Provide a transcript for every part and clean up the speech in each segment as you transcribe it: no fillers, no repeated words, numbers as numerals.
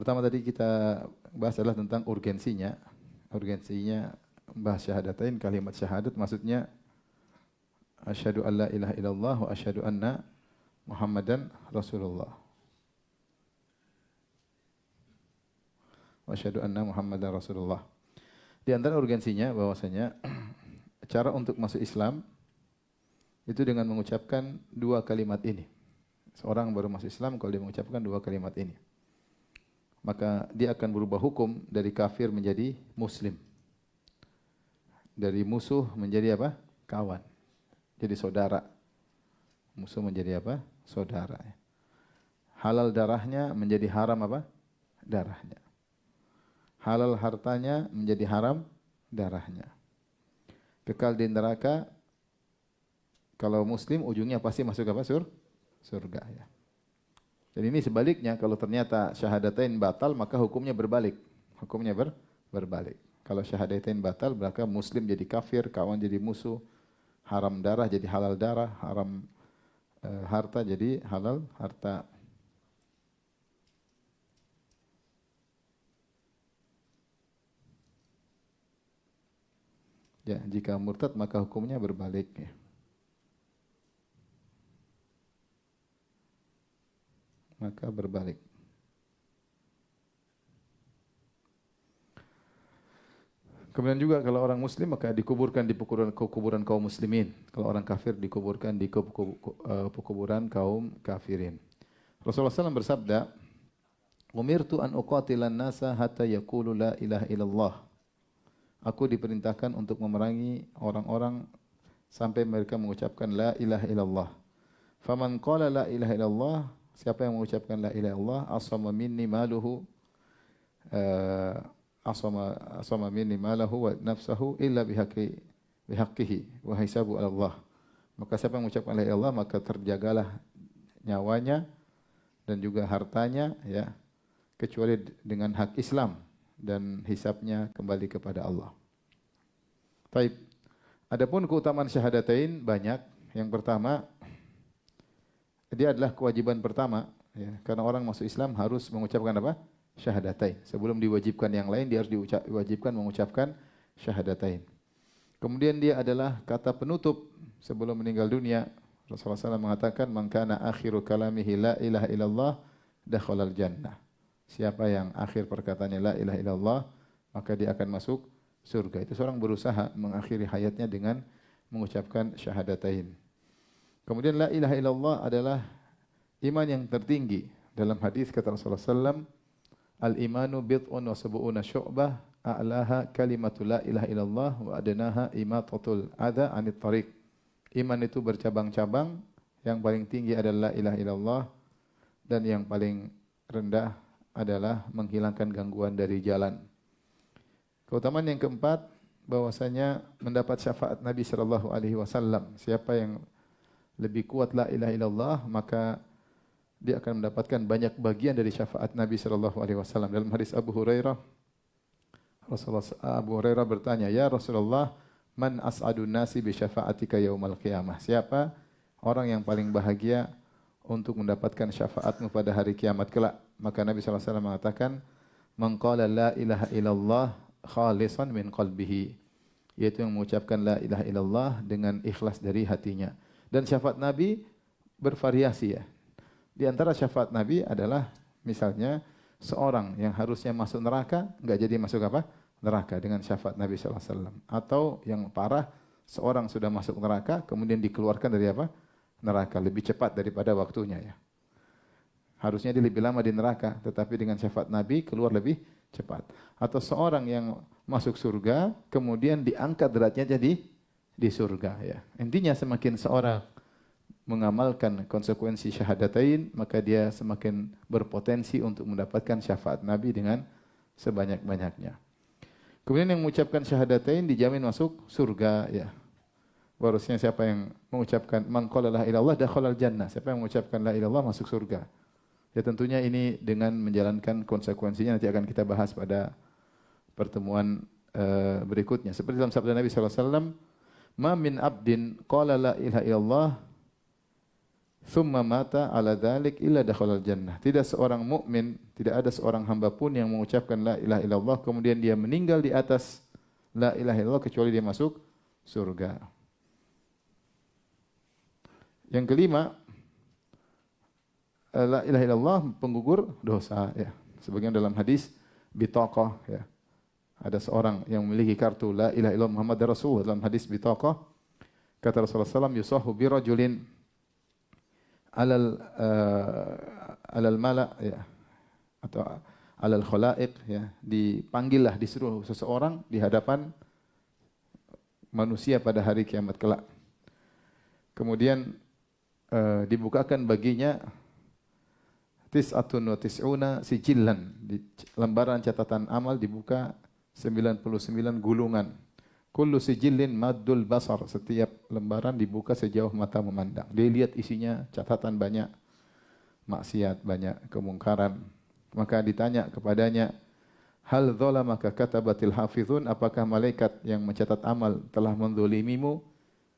Pertama tadi kita bahas adalah tentang urgensinya. Urgensinya bahas syahadatain, kalimat syahadat maksudnya asyhadu an la ilaha illallah wa asyhadu anna Muhammadan Rasulullah. Wa asyhadu anna Muhammadan Rasulullah. Di antara urgensinya bahwasanya cara untuk masuk Islam itu dengan mengucapkan dua kalimat ini. Seorang baru masuk Islam kalau dia mengucapkan dua kalimat ini, maka dia akan berubah hukum dari kafir menjadi muslim. Dari musuh menjadi apa? Kawan. Jadi saudara. Musuh menjadi apa? Saudara. Halal darahnya menjadi haram apa? Darahnya. Halal hartanya menjadi haram darahnya. Kekal di neraka, kalau muslim ujungnya pasti masuk apa? Surga ya. Dan ini sebaliknya, kalau ternyata syahadatain batal maka hukumnya berbalik. Hukumnya berbalik. Kalau syahadatain batal maka muslim jadi kafir, kawan jadi musuh, haram darah jadi halal darah, haram harta jadi halal harta. Ya, jika murtad maka hukumnya berbalik ya. Maka berbalik. Kemudian juga kalau orang muslim maka dikuburkan di kuburan kaum muslimin. Kalau orang kafir dikuburkan di kuburan kaum kafirin. Rasulullah SAW bersabda, "Umirtu an uqatilan nasa hatta yaqulu la ilaha illallah." Aku diperintahkan untuk memerangi orang-orang sampai mereka mengucapkan la ilaha illallah. Faman qala la ilaha illallah, siapa yang mengucapkan la ilaha illallah, asama minni maluhu asama minni malahu wa nafsahu illa bihaqqihi wa hisabu 'ala Allah. Maka siapa yang mengucapkan la ilaha illallah maka terjagalah nyawanya dan juga hartanya ya, kecuali dengan hak Islam dan hisabnya kembali kepada Allah. Baik. Adapun keutamaan syahadatain banyak. Yang pertama, dia adalah kewajiban pertama ya, karena orang masuk Islam harus mengucapkan apa? Syahadatain. Sebelum diwajibkan yang lain dia harus diwajibkan mengucapkan syahadatain. Kemudian dia adalah kata penutup sebelum meninggal dunia. Rasulullah SAW mengatakan, "Man kana akhiru kalamihi la ilaha illallah dakhalal jannah." Siapa yang akhir perkataannya la ilaha illallah, maka dia akan masuk surga. Itu seorang berusaha mengakhiri hayatnya dengan mengucapkan syahadatain. Kemudian la ilaha illallah adalah iman yang tertinggi. Dalam hadis kata Rasulullah SAW, "Al-imanu bid'un wa sab'una syu'bah, a'laha kalimatu la ilaha illallah wa adnaha imatatul adha 'anit tariq." Iman itu bercabang-cabang, yang paling tinggi adalah la ilaha illallah dan yang paling rendah adalah menghilangkan gangguan dari jalan. Keutamaan yang keempat, bahwasanya mendapat syafaat Nabi sallallahu alaihi wasallam. Siapa yang lebih kuat la ilaha illallah, maka dia akan mendapatkan banyak bagian dari syafaat Nabi sallallahu alaihi wasallam. Dalam hadis Abu Hurairah, Abu Hurairah bertanya, "Ya Rasulullah, man as'adun nasi bi syafaatika yaumal qiyamah?" Siapa orang yang paling bahagia untuk mendapatkan syafaatmu pada hari kiamat kelak? Maka Nabi sallallahu alaihi wasallam mengatakan, "Man qala la ilaha illallah khalisan min qalbihi." Yaitu yang mengucapkan la ilaha illallah dengan ikhlas dari hatinya. Dan syafaat Nabi bervariasi ya. Di antara syafaat Nabi adalah misalnya seorang yang harusnya masuk neraka enggak jadi masuk apa? Neraka dengan syafaat Nabi sallallahu alaihi wasallam. Atau yang parah, seorang sudah masuk neraka kemudian dikeluarkan dari apa? Neraka lebih cepat daripada waktunya ya. Harusnya dia lebih lama di neraka, tetapi dengan syafaat Nabi keluar lebih cepat. Atau seorang yang masuk surga kemudian diangkat derajatnya jadi di surga ya. Intinya semakin seorang mengamalkan konsekuensi syahadatain, maka dia semakin berpotensi untuk mendapatkan syafaat Nabi dengan sebanyak-banyaknya. Kemudian yang mengucapkan syahadatain dijamin masuk surga ya. Harusnya siapa yang mengucapkan man qala la ilaha illallah dakhalal jannah. Siapa yang mengucapkan la ilaha illallah masuk surga. Ya tentunya ini dengan menjalankan konsekuensinya nanti akan kita bahas pada pertemuan berikutnya. Seperti dalam sabda Nabi sallallahu alaihi wasallam, "Ma min abdin qala la ilaha illallah thumma mata ala dzalik illa dakhala jannah. Tidak seorang mukmin, tidak ada seorang hamba pun yang mengucapkan la ilaha illallah kemudian dia meninggal di atas la ilaha illallah kecuali dia masuk surga. Yang kelima, la ilaha illallah penggugur dosa ya. Sebagian dalam hadis bitaqah ya. Ada seorang yang memiliki kartu la ilaha illallah Muhammad Rasulullah dalam hadis bitaqah. Kata Rasulullah SAW, yusahu bi rajulin alal mala ya, atau alal khalaiq ya, dipanggillah, disuruh seseorang di hadapan manusia pada hari kiamat kelak. Kemudian dibukakan baginya tis'atun wa tis'una sijillan, di lembaran catatan amal dibuka 99 gulungan. Kullu sijillin maddul basar, setiap lembaran dibuka sejauh mata memandang. Dia lihat isinya catatan banyak maksiat, banyak kemungkaran. Maka ditanya kepadanya, hal dhalamaka katabatil hafizun, apakah malaikat yang mencatat amal telah menzalimimu?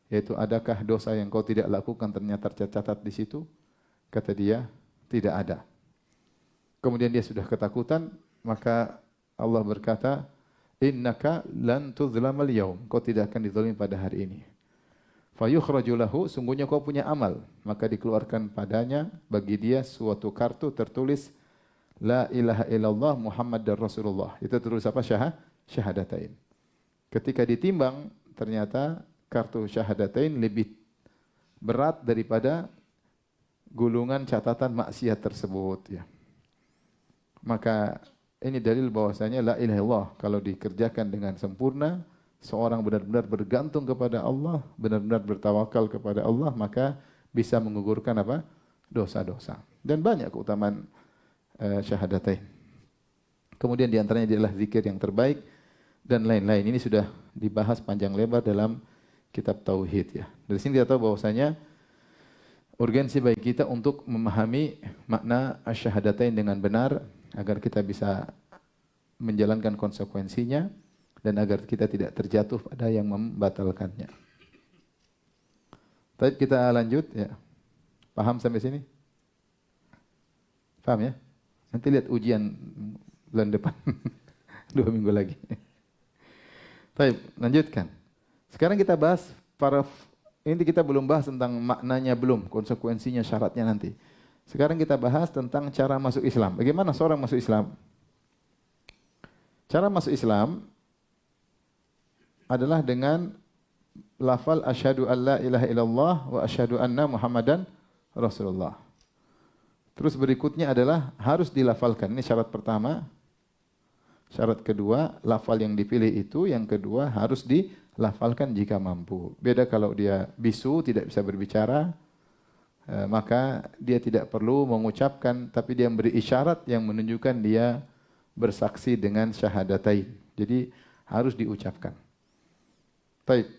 Yaitu adakah dosa yang kau tidak lakukan ternyata tercatat di situ? Kata dia, tidak ada. Kemudian dia sudah ketakutan, maka Allah berkata, innaka lan tuzlamal yaum, kau tidak akan dizalimi pada hari ini. Fayukhraju lahu, sungguhnya kau punya amal, maka dikeluarkan padanya bagi dia suatu kartu tertulis la ilaha illallah Muhammadar Rasulullah. Itu terus apa? Syahadatain. Ketika ditimbang ternyata kartu syahadatain lebih berat daripada gulungan catatan maksiat tersebut ya. Maka ini dalil bahwasanya la ilaha illallah kalau dikerjakan dengan sempurna, seorang benar-benar bergantung kepada Allah, benar-benar bertawakal kepada Allah, maka bisa menggugurkan apa? Dosa-dosa. Dan banyak keutamaan syahadatain. Kemudian di antaranya adalah zikir yang terbaik dan lain-lain. Ini sudah dibahas panjang lebar dalam kitab tauhid ya. Dari sini kita tahu bahwasanya urgensi bagi kita untuk memahami makna asyhadatain dengan benar agar kita bisa menjalankan konsekuensinya dan agar kita tidak terjatuh pada yang membatalkannya. Baik, kita lanjut ya. Paham sampai sini? Paham ya? Nanti lihat ujian bulan depan. 2 minggu lagi. Baik, lanjutkan. Sekarang kita bahas ini kita belum bahas tentang maknanya belum, konsekuensinya, syaratnya nanti. Sekarang kita bahas tentang cara masuk Islam. Bagaimana seorang masuk Islam? Cara masuk Islam adalah dengan lafal asyhadu an la ilaha illallah wa asyhadu anna Muhammadan Rasulullah. Terus berikutnya adalah harus dilafalkan. Ini syarat pertama. Syarat kedua, lafal yang dipilih itu, yang kedua harus dilafalkan jika mampu. Beda kalau dia bisu, tidak bisa berbicara, maka dia tidak perlu mengucapkan, tapi dia memberi isyarat yang menunjukkan dia bersaksi dengan syahadatain. Jadi harus diucapkan. Baik.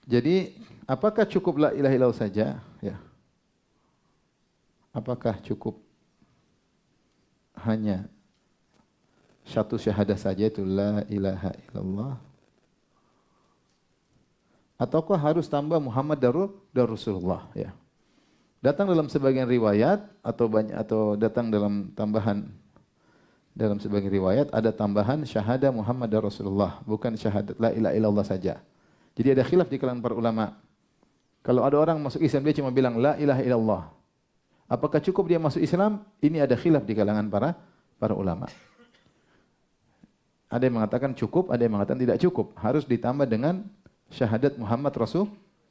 Jadi apakah cukup la ilaha illallah saja? Ya. Apakah cukup hanya satu syahadah saja itu la ilaha illallah? Ataukah harus tambah Muhammad dan Rasulullah ya. Datang dalam sebagian riwayat atau datang dalam tambahan dalam sebagian riwayat ada tambahan syahadah Muhammad dan Rasulullah, bukan syahadat la ilaha illallah saja. Jadi ada khilaf di kalangan para ulama. Kalau ada orang masuk Islam dia cuma bilang la ilaha illallah, apakah cukup dia masuk Islam? Ini ada khilaf di kalangan para ulama. Ada yang mengatakan cukup, ada yang mengatakan tidak cukup, harus ditambah dengan syahadat Muhammad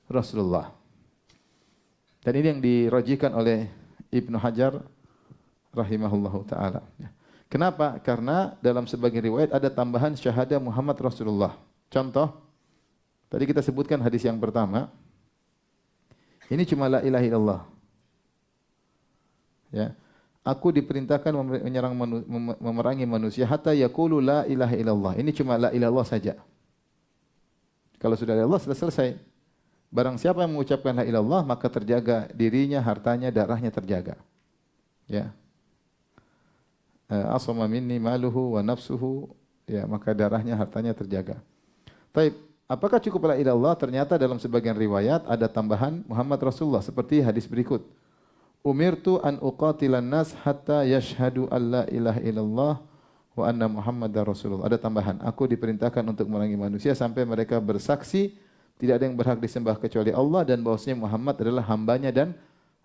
Rasulullah. Dan ini yang dirajihkan oleh Ibnu Hajar rahimahullahu taala. Kenapa? Karena dalam sebagian riwayat ada tambahan syahadah Muhammad Rasulullah. Contoh, tadi kita sebutkan hadis yang pertama. Ini cuma la ilaha illallah. Ya. Aku diperintahkan memerangi manusia hatta yaqulu la ilaha illallah. Ini cuma la ilaha illallah saja. Kalau sudah la ilallah sudah selesai. Barang siapa yang mengucapkan la ilallah maka terjaga dirinya, hartanya, darahnya terjaga. Ya. Asama minni maluhu wa nafsuhu, ya, maka darahnya, hartanya terjaga. Baik, apakah cukup la ilaha illallah? Ternyata dalam sebagian riwayat ada tambahan Muhammad Rasulullah seperti hadis berikut. Umirtu an uqatilan nas hatta yashhadu an la ilaha illallah wa anna Muhammadar Rasulullah. Ada tambahan, aku diperintahkan untuk memerangi manusia sampai mereka bersaksi tidak ada yang berhak disembah kecuali Allah dan bahwasanya Muhammad adalah hambanya dan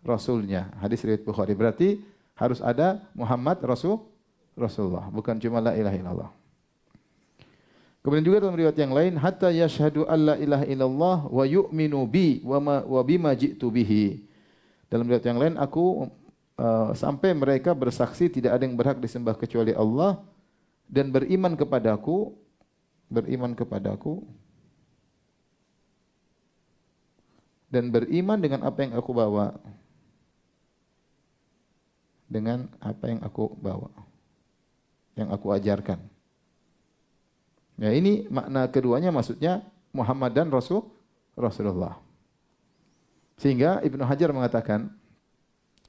rasulnya. Hadis riwayat Bukhari. Berarti harus ada Muhammad Rasulullah, bukan cuma la ilaha illallah. Kemudian juga dalam riwayat yang lain, hatta yashhadu an la ilaha illallah wa yu'minu bi wa bima ji'tu bihi. Dalam riwayat yang lain, aku sampai mereka bersaksi tidak ada yang berhak disembah kecuali Allah dan beriman kepadaku dan beriman dengan apa yang aku bawa. Dengan apa yang aku bawa. Yang aku ajarkan. Ya, ini makna keduanya maksudnya Muhammad dan Rasulullah. Sehingga Ibnu Hajar mengatakan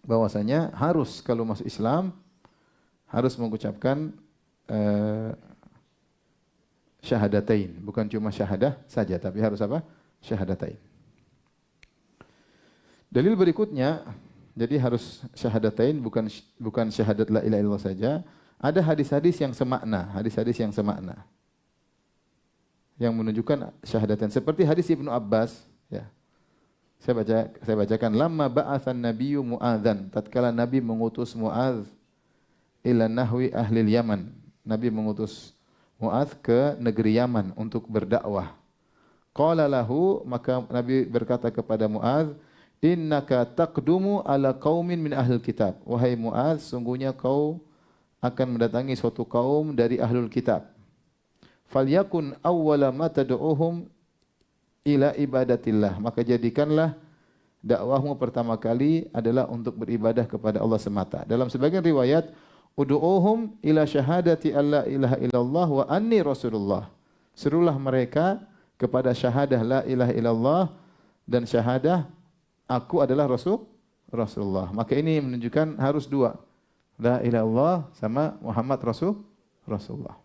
bahwasanya harus kalau masuk Islam harus mengucapkan syahadatain, bukan cuma syahadah saja tapi harus apa? Syahadatain. Dalil berikutnya, jadi harus syahadatain bukan syahadat la ilaha illallah saja. Ada hadis-hadis yang semakna, yang menunjukkan syahadatain seperti hadis Ibnu Abbas, ya. Saya bacakan, lamma ba'atsan nabiyyu Mu'adzan, tatkala Nabi mengutus Mu'adz ila nahwi ahli Yaman. Nabi mengutus Mu'adz ke negeri Yaman untuk berdakwah. Qala lahu, maka Nabi berkata kepada Mu'adz, innaka taqdumu ala qaumin min ahlil kitab. Wahai Mu'adz, sungguhnya kau akan mendatangi suatu kaum dari ahlul kitab. Falyakun awwala ma tad'uhum ila ibadatillah, maka jadikanlah dakwahmu pertama kali adalah untuk beribadah kepada Allah semata. Dalam sebagian riwayat, ud'uhum ila syahadati alla ilaha illallah wa anni rasulullah. Serulah mereka kepada syahadah la ilaha illallah dan syahadah aku adalah Rasulullah. Maka ini menunjukkan harus dua. La ilaha illallah sama Muhammad Rasulullah.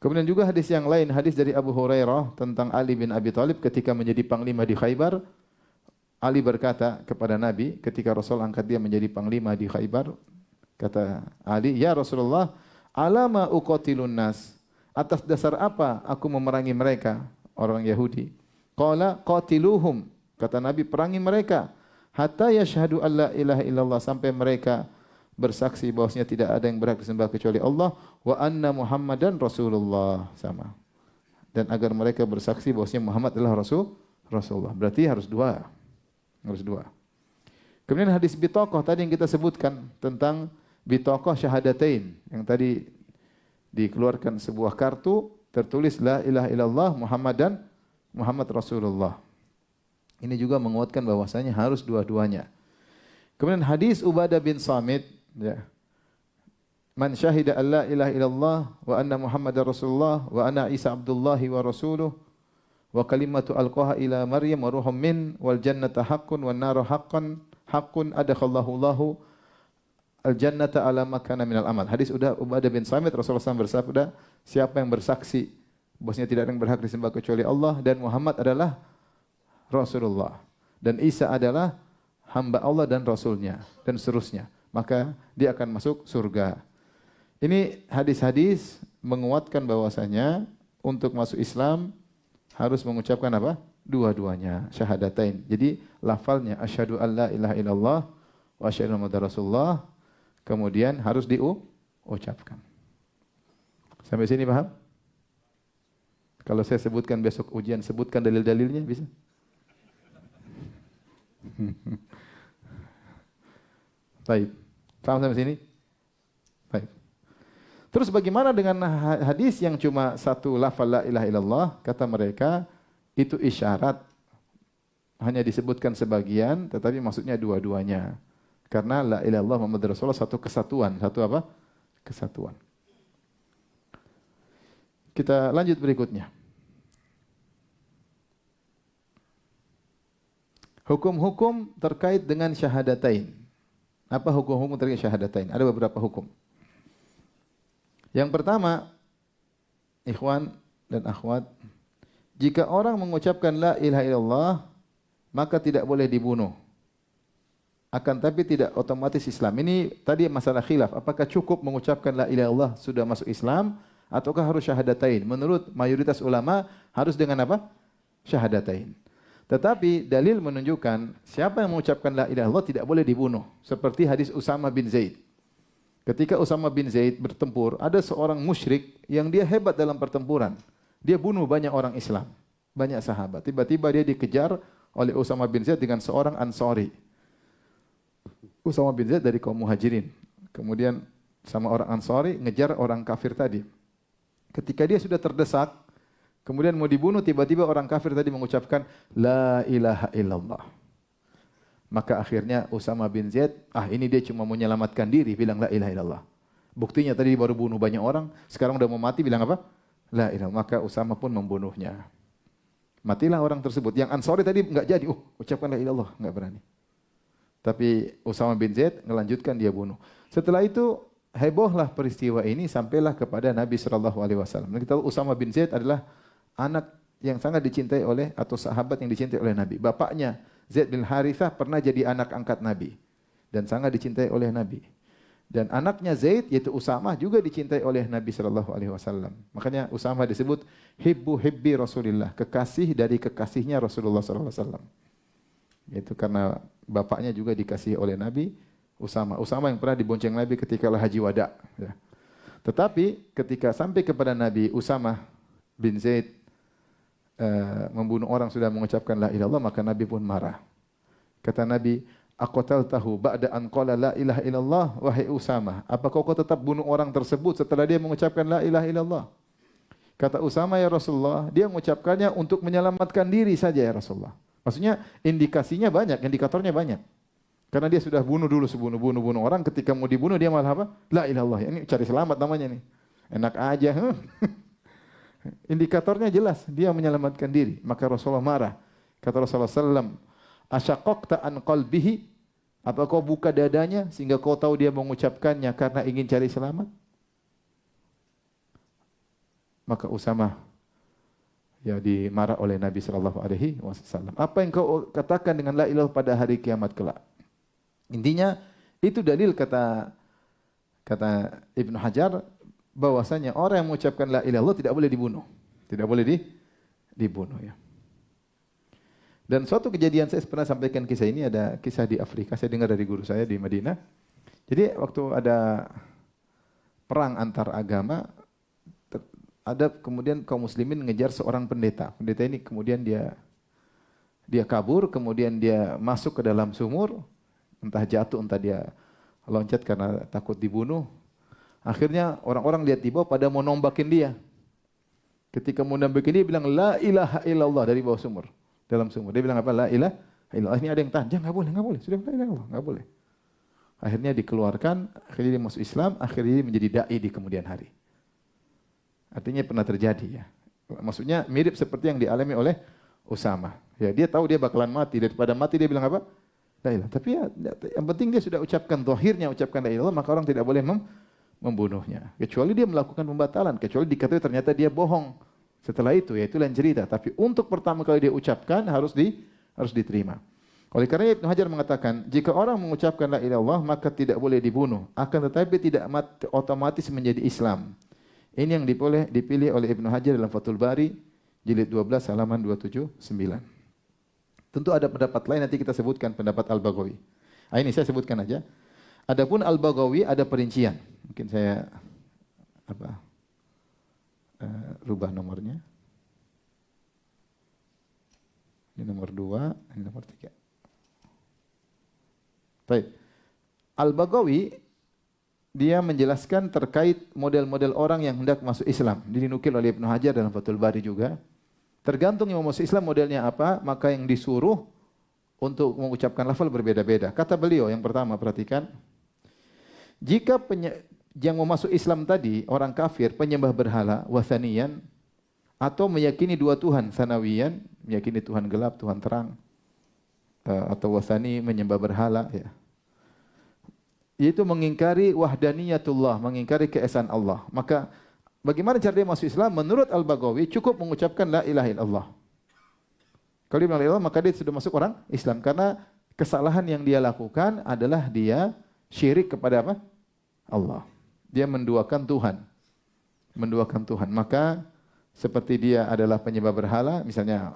Kemudian juga hadis yang lain, hadis dari Abu Hurairah tentang Ali bin Abi Thalib ketika menjadi panglima di Khaybar. Ali berkata kepada Nabi ketika Rasul angkat dia menjadi panglima di Khaybar, kata Ali, "Ya Rasulullah, alama uqatilun nas?" Atas dasar apa aku memerangi mereka, orang Yahudi? Qala qatiluhum, kata Nabi, perangi mereka hatta yashhadu an la ilaha illallah, sampai mereka bersaksi bahwasanya tidak ada yang berhak disembah kecuali Allah wa anna Muhammadan Rasulullah, sama. Dan agar mereka bersaksi bahwasanya Muhammad adalah Rasulullah. Berarti harus dua. Kemudian hadis bitaqah tadi yang kita sebutkan tentang bitaqah syahadatain yang tadi dikeluarkan sebuah kartu tertulis la ilaha illallah Muhammad Rasulullah. Ini juga menguatkan bahwasanya harus dua-duanya. Kemudian hadis Ubadah bin Samit, ya. Man syahida an la ilaha illallah wa anna Muhammadar Rasulullah wa anna Isa Abdullahi wa rasuluh wa kalimatu alqaha ila Maryam wa ruhum min wal jannata haqqun wan naru haqqun adakhallahu Allahu al jannata ala ma kana minal amal. Hadis Ubadah bin Samit, Rasulullah SAW bersabda, siapa yang bersaksi bahwasanya tidak ada yang berhak disembah kecuali Allah dan Muhammad adalah Rasulullah dan Isa adalah hamba Allah dan Rasulnya dan seterusnya, maka dia akan masuk surga. Ini hadis-hadis menguatkan bahwasanya untuk masuk Islam harus mengucapkan apa? Dua-duanya, syahadatain. Jadi lafalnya asyhadu alla ilaha illallah wa asyhadu anna Muhammadar Rasulullah, kemudian harus diucapkan. Sampai sini paham? Kalau saya sebutkan besok ujian, sebutkan dalil-dalilnya bisa? Baik. Paham sampai sini? Baik. Terus bagaimana dengan hadis yang cuma satu lafal la ilaha illallah? Kata mereka, itu isyarat. Hanya disebutkan sebagian, tetapi maksudnya dua-duanya. Karena la ilaha illallah Muhammad Rasulullah satu kesatuan. Satu apa? Kesatuan. Kita lanjut berikutnya. Hukum-hukum terkait dengan syahadatain. Apa hukum-hukum terkait syahadatain? Ada beberapa hukum. Yang pertama, ikhwan, dan akhwat, jika orang mengucapkan la ilaha illallah, maka tidak boleh dibunuh. Akan tapi tidak otomatis Islam. Ini tadi masalah khilaf. Apakah cukup mengucapkan la ilaha illallah sudah masuk Islam ataukah harus syahadatain? Menurut mayoritas ulama harus dengan apa? Syahadatain. Tetapi dalil menunjukkan siapa yang mengucapkan la ilaha illallah tidak boleh dibunuh. Seperti hadis Usama bin Zaid. Ketika Usama bin Zaid bertempur, ada seorang musyrik yang dia hebat dalam pertempuran. Dia bunuh banyak orang Islam, banyak sahabat. Tiba-tiba dia dikejar oleh Usama bin Zaid dengan seorang Ansari. Usama bin Zaid dari kaum Muhajirin. Kemudian sama orang Ansari ngejar orang kafir tadi. Ketika dia sudah terdesak, kemudian mau dibunuh, tiba-tiba orang kafir tadi mengucapkan la ilaha illallah. Maka akhirnya Usama bin Zaid, ini dia cuma mau menyelamatkan diri, bilang la ilaha illallah. Buktinya tadi baru bunuh banyak orang, sekarang udah mau mati bilang apa? La ilaha. Maka Usama pun membunuhnya. Matilah orang tersebut. Yang Ansari tadi enggak jadi, ucapkan la ilaha illallah, enggak berani. Tapi Usama bin Zaid melanjutkan, dia bunuh. Setelah itu hebohlah peristiwa ini sampailah kepada Nabi SAW. Kita tahu Usama bin Zaid adalah anak yang sangat dicintai oleh atau sahabat yang dicintai oleh Nabi. Bapaknya Zaid bin Harithah pernah jadi anak angkat Nabi dan sangat dicintai oleh Nabi. Dan anaknya Zaid yaitu Usama juga dicintai oleh Nabi SAW. Makanya Usama disebut hibbi Rasulillah, kekasih dari kekasihnya Rasulullah SAW. Itu karena bapaknya juga dikasihi oleh Nabi. Usama yang pernah dibonceng Nabi ketika haji wada. Ya. Tetapi ketika sampai kepada Nabi, Usama bin Zaid membunuh orang sudah mengucapkan la ilaha illallah, maka Nabi pun marah. Kata Nabi, aqtaltahu ba'da an qala la ilaha illallah, wahai Usama, apakah kau tetap bunuh orang tersebut setelah dia mengucapkan la ilaha illallah? Kata Usama, ya Rasulullah, dia mengucapkannya untuk menyelamatkan diri saja ya Rasulullah. Maksudnya indikasinya banyak, indikatornya banyak. Karena dia sudah bunuh dulu bunuh orang, ketika mau dibunuh dia malah apa? La ilaha illallah. Ini cari selamat namanya nih. Enak aja. Indikatornya jelas, dia menyelamatkan diri. Maka Rasulullah marah. Kata Rasulullah SAW, asyaqaqta an qalbihi, apa kau buka dadanya sehingga kau tahu dia mengucapkannya karena ingin cari selamat? Maka Usama dimarah oleh Nabi SAW. Apa yang kau katakan dengan la ilaha pada hari kiamat kelak? Intinya itu dalil kata Ibnu Hajar bahwasanya orang yang mengucapkan la ilaha illallah tidak boleh dibunuh. Tidak boleh dibunuh ya. Dan suatu kejadian saya pernah sampaikan kisah ini, ada kisah di Afrika, saya dengar dari guru saya di Madinah. Jadi waktu ada perang antar agama, ada kemudian kaum muslimin mengejar seorang pendeta. Pendeta ini kemudian dia kabur, kemudian dia masuk ke dalam sumur, entah jatuh, entah dia loncat karena takut dibunuh. Akhirnya orang-orang lihat di bawah pada mau nombakin dia. Ketika mau nombakin dia bilang la ilaha illallah dari bawah sumur, dalam sumur. Dia bilang apa? La ilaha illallah. Ini ada yang tahan, jangan, enggak boleh. Sudah la ilaha illallah, enggak boleh. Akhirnya dikeluarkan, akhirnya dia masuk Islam, akhirnya dia menjadi dai di kemudian hari. Artinya pernah terjadi ya. Maksudnya mirip seperti yang dialami oleh Usama. Ya, dia tahu dia bakalan mati, daripada mati dia bilang apa? La ilaha. Tapi ya, yang penting dia sudah ucapkan zahirnya, ucapkan la ilaha illallah, maka orang tidak boleh membunuhnya. Kecuali dia melakukan pembatalan, kecuali diketahui ternyata dia bohong. Setelah itu ya itu lain cerita. Tapi untuk pertama kali dia ucapkan harus diterima. Oleh karena Ibnu Hajar mengatakan, jika orang mengucapkan la ilaha illallah maka tidak boleh dibunuh, akan tetapi tidak otomatis menjadi Islam. Ini yang dipilih oleh Ibnu Hajar dalam Fathul Bari jilid 12 halaman 279. Tentu ada pendapat lain, nanti kita sebutkan pendapat Al-Baghawi. Ini saya sebutkan aja. Adapun Al-Baghawi ada perincian. Mungkin saya rubah nomornya. Ini nomor 2, ini nomor 3. Baik. Al-Baghawi dia menjelaskan terkait model-model orang yang hendak masuk Islam. Dinukil oleh Ibnu Hajar dalam Fathul Bari juga. Tergantung yang mau masuk Islam modelnya apa, maka yang disuruh untuk mengucapkan lafal berbeda-beda. Kata beliau yang pertama, perhatikan. Jika yang mau masuk Islam tadi, orang kafir, penyembah berhala, wathaniyan, atau meyakini dua Tuhan, sanawiyan, meyakini Tuhan gelap, Tuhan terang, atau wathani, menyembah berhala, ya. Yaitu mengingkari wahdaniyatullah, mengingkari keesaan Allah. Maka bagaimana cara dia masuk Islam? Menurut Al-Baghawi cukup mengucapkan la ilaha illallah. Kalau dia bilang la ilaha illallah, maka dia sudah masuk orang Islam karena kesalahan yang dia lakukan adalah dia syirik kepada apa? Allah. Dia menduakan Tuhan. Menduakan Tuhan. Maka seperti dia adalah penyembah berhala, misalnya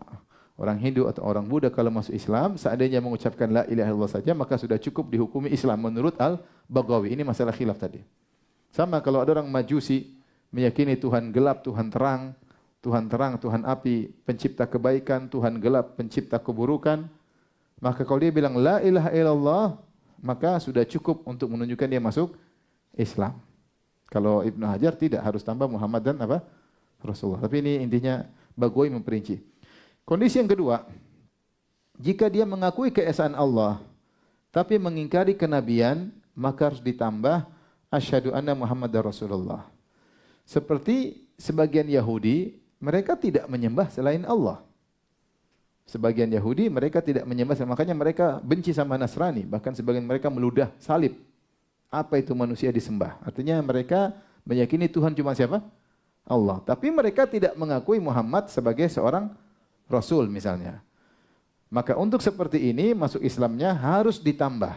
orang Hindu atau orang Buddha kalau masuk Islam, seandainya mengucapkan la ilaha illallah saja, maka sudah cukup dihukumi Islam menurut Al-Baghawi. Ini masalah khilaf tadi. Sama kalau ada orang Majusi meyakini Tuhan gelap, Tuhan terang, Tuhan api, pencipta kebaikan, Tuhan gelap, pencipta keburukan, maka kalau dia bilang la ilaha illallah, maka sudah cukup untuk menunjukkan dia masuk Islam. Kalau Ibnu Hajar tidak, harus tambah Muhammad dan apa? Rasulullah. Tapi ini intinya Baghawi memperinci. Kondisi yang kedua, jika dia mengakui keesaan Allah tapi mengingkari kenabian, maka harus ditambah asyhadu anna Muhammadar Rasulullah. Seperti sebagian Yahudi, mereka tidak menyembah selain Allah. Sebagian Yahudi mereka tidak menyembah, makanya mereka benci sama Nasrani, bahkan sebagian mereka meludah salib. Apa itu manusia disembah? Artinya mereka meyakini Tuhan cuma siapa? Allah. Tapi mereka tidak mengakui Muhammad sebagai seorang Rasul misalnya. Maka untuk seperti ini masuk Islamnya harus ditambah.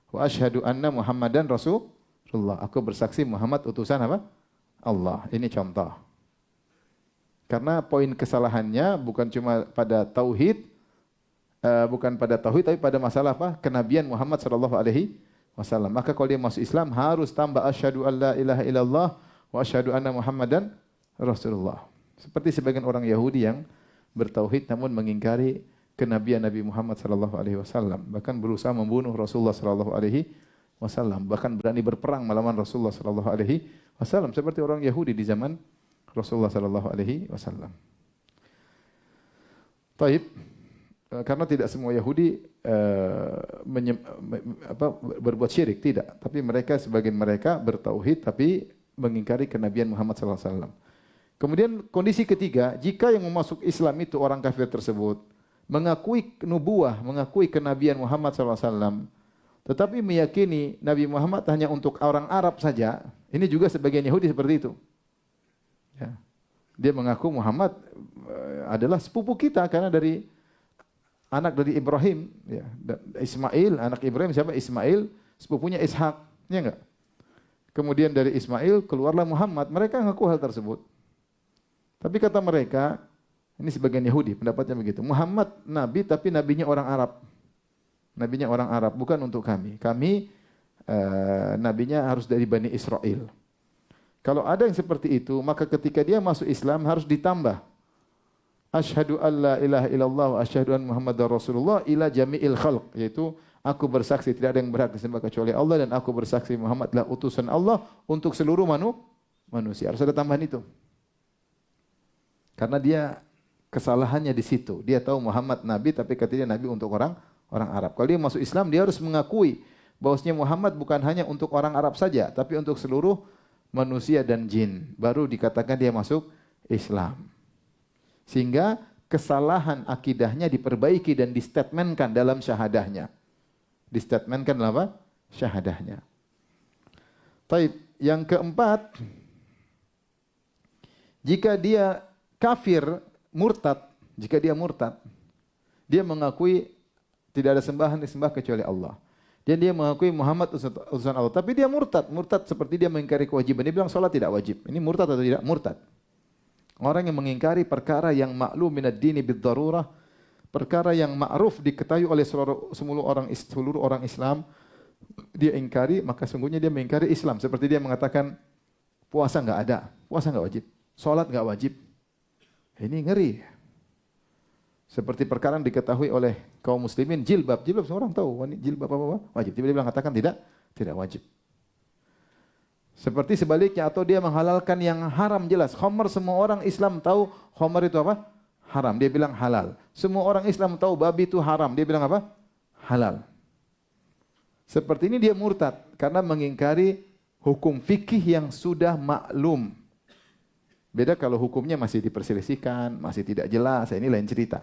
Wa asyhadu anna Muhammadan Rasulullah. Aku bersaksi Muhammad utusan apa? Allah. Ini contoh. Karena poin kesalahannya bukan cuma pada tauhid, tapi pada masalah apa? Kenabian Muhammad sallallahu alaihi wasallam. Maka kalau dia masuk Islam harus tambah asyhadu alla ilaha illallah wa asyhadu anna Muhammadan Rasulullah. Seperti sebagian orang Yahudi yang bertauhid namun mengingkari kenabian Nabi Muhammad sallallahu alaihi wasallam, bahkan berusaha membunuh Rasulullah sallallahu alaihi wasallam, bahkan berani berperang melawan Rasulullah sallallahu alaihi wasallam seperti orang Yahudi di zaman Rasulullah sallallahu alaihi wasallam. Taib, karena tidak semua Yahudi berbuat syirik, tidak, tapi mereka sebagian mereka bertauhid tapi mengingkari kenabian Muhammad sallallahu alaihi wasallam. Kemudian kondisi ketiga, jika yang masuk Islam itu orang kafir tersebut mengakui nubuah, mengakui kenabian Muhammad sallallahu alaihi wasallam, tetapi meyakini Nabi Muhammad hanya untuk orang Arab saja, ini juga sebagian Yahudi seperti itu. Ya. Dia mengaku Muhammad adalah sepupu kita karena dari anak dari Ibrahim, ya. Ismail, anak Ibrahim siapa? Ismail, sepupunya Ishak, ya enggak? Kemudian dari Ismail keluarlah Muhammad. Mereka mengaku hal tersebut. Tapi kata mereka, ini sebagian Yahudi pendapatnya begitu. Muhammad nabi tapi nabinya orang Arab. Nabinya orang Arab, bukan untuk kami. Kami nabinya harus dari Bani Israel. Kalau ada yang seperti itu, maka ketika dia masuk Islam harus ditambah asyhadu alla ilaha illallah wa asyhadu anna Muhammadar Rasulullah ila jami'il khalq, yaitu aku bersaksi tidak ada yang berhak disembah kecuali Allah dan aku bersaksi Muhammad adalah utusan Allah untuk seluruh manusia. Harus ada tambahan itu. Karena dia kesalahannya di situ. Dia tahu Muhammad nabi tapi katanya nabi untuk orang Arab. Kalau dia masuk Islam dia harus mengakui bahwasanya Muhammad bukan hanya untuk orang Arab saja tapi untuk seluruh manusia dan jin. Baru dikatakan dia masuk Islam. Sehingga kesalahan akidahnya diperbaiki dan distatementkan dalam syahadahnya. Distatementkan dalam apa? Syahadahnya. Taib. Yang keempat, jika dia kafir, murtad, jika dia murtad, dia mengakui tidak ada sembahan disembah kecuali Allah. Dan dia mengakui Muhammad utusan Allah. Tapi dia murtad. Murtad seperti dia mengingkari kewajiban. Dia bilang sholat tidak wajib. Ini murtad atau tidak? Murtad. Orang yang mengingkari perkara yang maklum minad dini bid-darurah, perkara yang ma'ruf diketahui oleh seluruh orang Islam, dia ingkari, maka sungguhnya dia mengingkari Islam. Seperti dia mengatakan puasa enggak ada, puasa enggak wajib, sholat enggak wajib. Ini ngeri. Seperti perkara yang diketahui oleh kaum muslimin, jilbab semua orang tahu, jilbab apa wajib. Tiba-tiba dia mengatakan tidak wajib. Seperti sebaliknya, atau dia menghalalkan yang haram jelas. Khamar semua orang Islam tahu khamar itu apa? Haram. Dia bilang halal. Semua orang Islam tahu babi itu haram. Dia bilang apa? Halal. Seperti ini dia murtad karena mengingkari hukum fikih yang sudah maklum. Beda kalau hukumnya masih diperselisihkan, masih tidak jelas, ini lain cerita.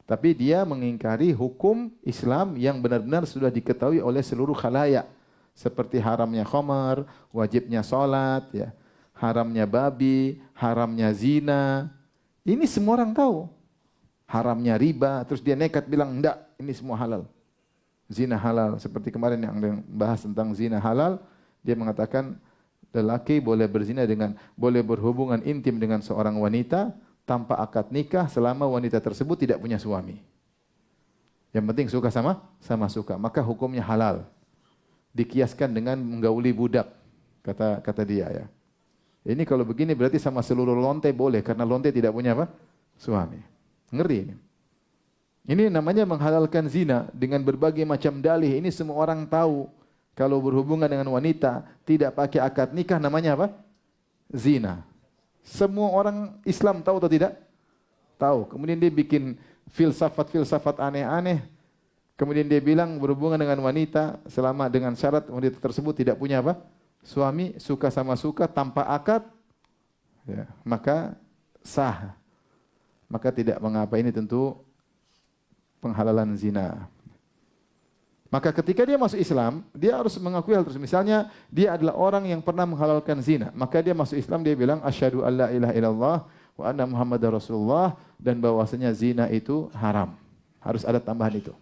Tapi dia mengingkari hukum Islam yang benar-benar sudah diketahui oleh seluruh khalayak. Seperti haramnya khamar, wajibnya salat, ya. haramnya babi, haramnya zina. Ini semua orang tahu. Haramnya riba, terus dia nekat bilang, enggak, ini semua halal. Zina halal. Seperti kemarin yang bahas tentang zina halal, dia mengatakan lelaki boleh berzina boleh berhubungan intim dengan seorang wanita tanpa akad nikah selama wanita tersebut tidak punya suami. Yang penting suka sama suka, maka hukumnya halal. Dikiaskan dengan menggauli budak, kata dia ya. Ini kalau begini berarti sama seluruh lonte boleh, karena lonte tidak punya apa? Suami. Ngeri ini. Ini namanya menghalalkan zina dengan berbagai macam dalih. Ini semua orang tahu. Kalau berhubungan dengan wanita tidak pakai akad nikah namanya apa? Zina. Semua orang Islam tahu atau tidak? Tahu. Kemudian dia bikin filsafat aneh-aneh. Kemudian dia bilang berhubungan dengan wanita selama dengan syarat wanita tersebut tidak punya apa? Suami, suka sama suka tanpa akad, ya, maka sah. Maka tidak mengapa, ini tentu penghalalan zina. Maka ketika dia masuk Islam, dia harus mengakui hal tersebut. Misalnya dia adalah orang yang pernah menghalalkan zina, maka dia masuk Islam, dia bilang asyhadu alla ilaha illallah wa anna muhammadar rasulullah, dan bahwasanya zina itu haram. Harus ada tambahan itu.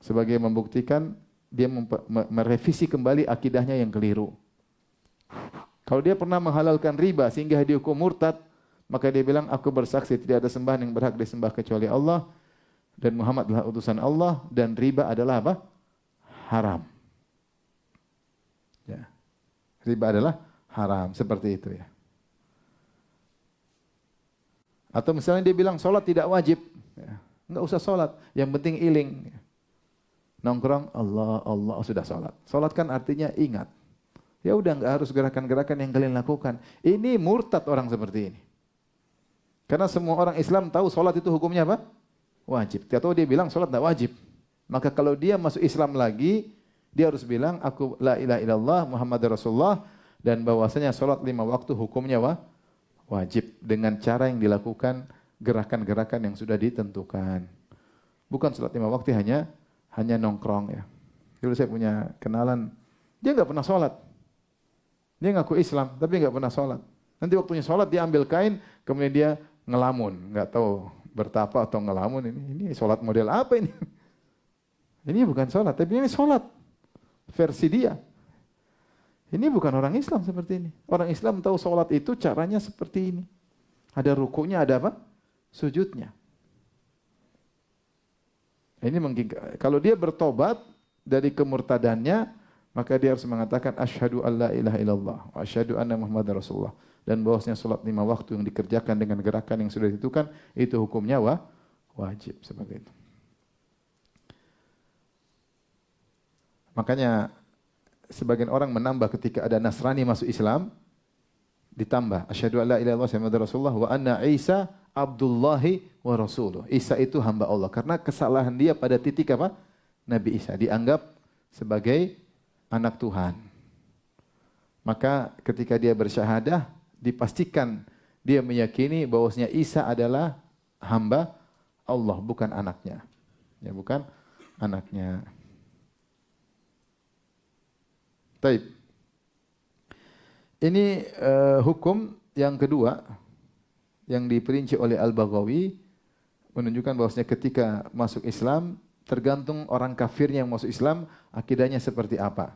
Sebagai membuktikan dia merevisi kembali akidahnya yang keliru. Kalau dia pernah menghalalkan riba sehingga dihukum murtad, maka dia bilang aku bersaksi tidak ada sembahan yang berhak disembah kecuali Allah dan Muhammad adalah utusan Allah dan riba adalah apa? Haram. Ya. Riba adalah haram, seperti itu ya. Atau misalnya dia bilang salat tidak wajib, ya. Enggak usah salat, yang penting iling. Nongkrong, Allah, Allah, sudah salat. Salat kan artinya ingat. Ya udah, enggak harus gerakan-gerakan yang kalian lakukan. Ini murtad orang seperti ini. Karena semua orang Islam tahu salat itu hukumnya apa? Wajib. Atau dia bilang salat enggak wajib. Maka kalau dia masuk Islam lagi, dia harus bilang aku la ilaha illallah Muhammadar Rasulullah dan bahwasanya salat 5 waktu hukumnya wajib dengan cara yang dilakukan gerakan-gerakan yang sudah ditentukan. Bukan salat 5 waktu hanya nongkrong ya. Dulu saya punya kenalan, dia nggak pernah sholat. Dia ngaku Islam, tapi nggak pernah sholat. Nanti waktunya sholat dia ambil kain, kemudian dia ngelamun, nggak tahu bertapa atau ngelamun. Ini sholat model apa ini? Ini bukan sholat, tapi ini sholat versi dia. Ini bukan orang Islam seperti ini. Orang Islam tahu sholat itu caranya seperti ini. Ada rukunya, ada apa? Sujudnya. Ini kalau dia bertobat dari kemurtadannya, maka dia harus mengatakan asyhadu alla ilaha illallah wa asyhadu anna muhammadar rasulullah, dan bahwasanya salat 5 waktu yang dikerjakan dengan gerakan yang sudah ditentukan itu hukumnya wajib, seperti itu. Makanya sebagian orang menambah ketika ada Nasrani masuk Islam, ditambah asyhadu alla ilaha illallah muhammadar rasulullah wa anna Isa Abdullahi wa Rasuluh. Isa itu hamba Allah. Karena kesalahan dia pada titik apa? Nabi Isa dianggap sebagai anak Tuhan. Maka ketika dia bersyahadah, dipastikan dia meyakini bahwasanya Isa adalah hamba Allah, bukan anaknya. Ya, bukan anaknya. Taib. Ini hukum yang kedua yang diperinci oleh Al-Baghawi, menunjukkan bahwasanya ketika masuk Islam tergantung orang kafirnya yang masuk Islam akidahnya seperti apa.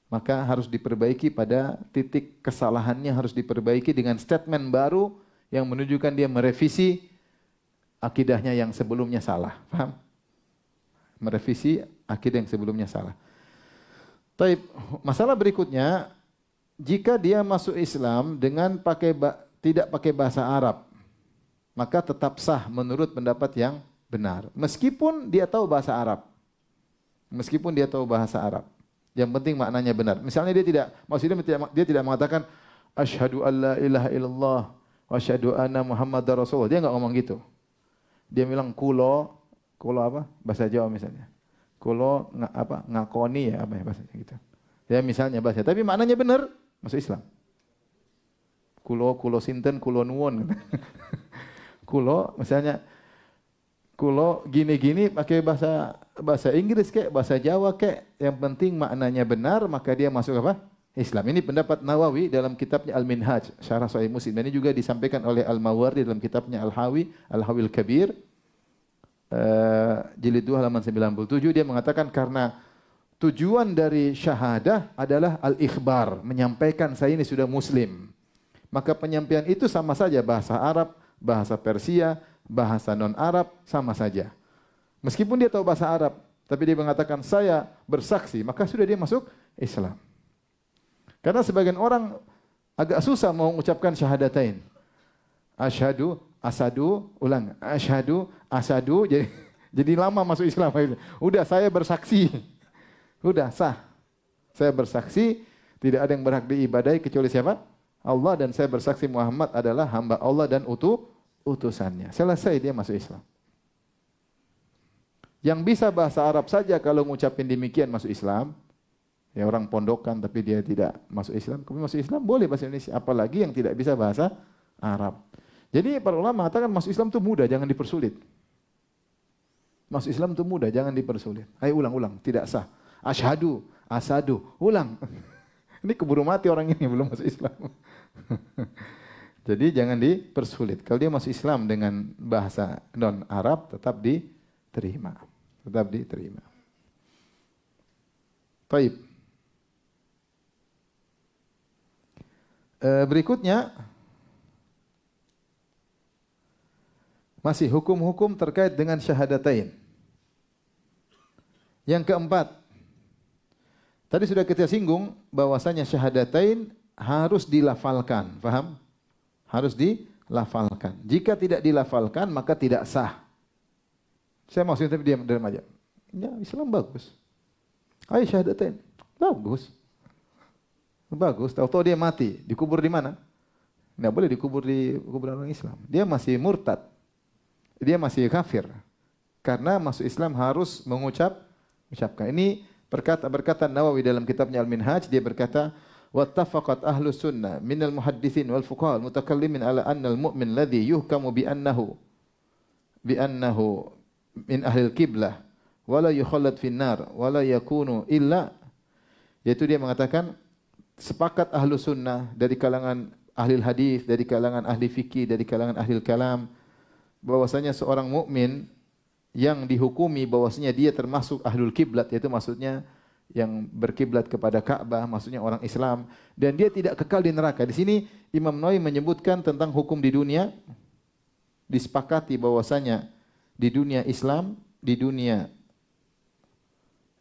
Maka harus diperbaiki pada titik kesalahannya, harus diperbaiki dengan statement baru yang menunjukkan dia merevisi akidahnya yang sebelumnya salah. Paham? Merevisi akidah yang sebelumnya salah. Taib, masalah berikutnya, jika dia masuk Islam dengan tidak pakai bahasa Arab, maka tetap sah menurut pendapat yang benar. Meskipun dia tahu bahasa Arab. Meskipun dia tahu bahasa Arab. Yang penting maknanya benar. Misalnya dia tidak mengatakan asyhadu alla ilaha illallah wa asyhadu anna muhammadar rasulullah. Dia enggak ngomong gitu. Dia bilang kulo apa? Bahasa Jawa misalnya. Kulo ngakoni ya apa ya bahasanya gitu. Ya misalnya bahasa, tapi maknanya benar, masuk Islam. Kulo sinten, kulo nuwun. Kulo misalnya kulo gini-gini pakai bahasa Inggris kek, bahasa Jawa kek, yang penting maknanya benar, maka dia masuk apa? Islam. Ini pendapat Nawawi dalam kitabnya Al-Minhaj, Syarah Sahih Muslim. Dan ini juga disampaikan oleh Al-Mawardi dalam kitabnya Al-Hawi, Al-Hawil Kabir, jilid 2 halaman 97. Dia mengatakan karena tujuan dari syahadah adalah al-ikhbar, menyampaikan saya ini sudah muslim. Maka penyampaian itu sama saja bahasa Arab, bahasa Persia, bahasa non-Arab, sama saja. Meskipun dia tahu bahasa Arab, tapi dia mengatakan saya bersaksi, maka sudah dia masuk Islam. Karena sebagian orang agak susah mau mengucapkan syahadatain. Asyhadu, asadu, ulang. Asyhadu, asadu, jadi lama masuk Islam. Udah saya bersaksi. Udah sah. Saya bersaksi tidak ada yang berhak diibadahi kecuali siapa? Allah, dan saya bersaksi Muhammad adalah hamba Allah dan utusannya. Selesai dia masuk Islam. Yang bisa bahasa Arab saja kalau ngucapin demikian masuk Islam. Ya orang pondokan tapi dia tidak masuk Islam. Kalau masuk Islam boleh bahasa Indonesia. Apalagi yang tidak bisa bahasa Arab. Jadi para ulama mengatakan masuk Islam itu mudah, jangan dipersulit. Masuk Islam itu mudah, jangan dipersulit. Ayo ulang-ulang, tidak sah. Asyhadu, asadu, ulang. Ini keburu mati orang ini belum masuk Islam. Jadi jangan dipersulit. Kalau dia masuk Islam dengan bahasa non-Arab tetap diterima. Tetap diterima. Baik. Berikutnya masih hukum-hukum terkait dengan syahadatain. Yang keempat, tadi sudah kita singgung bahwasanya syahadatain harus dilafalkan, paham? Harus dilafalkan. Jika tidak dilafalkan maka tidak sah. Saya maksudnya tapi diam aja. Ya, Islam bagus. Ayo syahadatain. Bagus. Bagus, tahu-tahu dia mati, dikubur di mana? Tidak boleh dikubur di kuburan orang Islam. Dia masih murtad. Dia masih kafir. Karena masuk Islam harus mengucapkan. Ini berkata Nawawi dalam kitabnya Al-Minhaj, dia berkata, "Wattafaqat ahlus sunnah minal muhadditsin wal fuqaha mutakallimin ala anna al-mu'min alladhi yuhkamu bi annahu min ahli al-qiblah wa la yukhallad fin nar wa la yakunu illa", yaitu dia mengatakan sepakat ahlu sunnah dari kalangan ahli hadis, dari kalangan ahli fikih, dari kalangan ahli kalam, bahwasanya seorang mukmin yang dihukumi bahwasanya dia termasuk ahlul kiblat, yaitu maksudnya yang berkiblat kepada Ka'bah, maksudnya orang Islam, dan dia tidak kekal di neraka. Di sini Imam Nawawi menyebutkan tentang hukum di dunia, disepakati bahwasanya di dunia Islam, di dunia